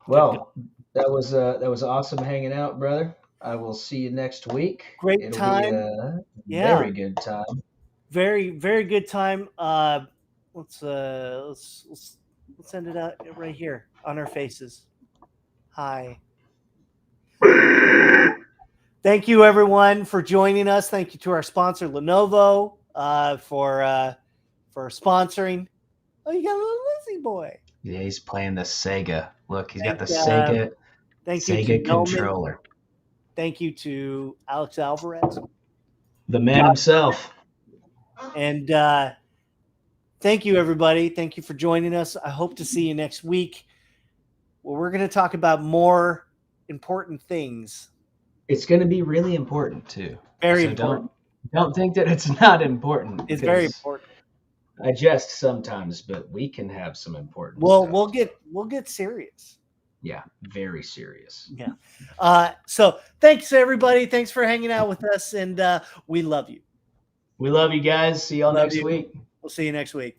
Well, that was awesome hanging out, brother. I will see you next week. Great time. Very good time. Very, very good time. Let's send it out right here on our faces. Hi. Thank you, everyone, for joining us. Thank you to our sponsor, Lenovo, for sponsoring. Oh, you got a little Lizzie boy. Yeah, he's playing the Sega. Look, he's got the Sega controller. Thank you to Alex Alvarez, the man himself. And thank you, everybody. Thank you for joining us. I hope to see you next week, where we're going to talk about more important things. It's going to be really important too. Very important. Don't think that it's not important. It's very important. I jest sometimes, but we can have some important stuff. We'll get serious. Yeah, very serious. Yeah. So thanks, everybody. Thanks for hanging out with us, and we love you. We love you guys. See y'all next week. We'll see you next week.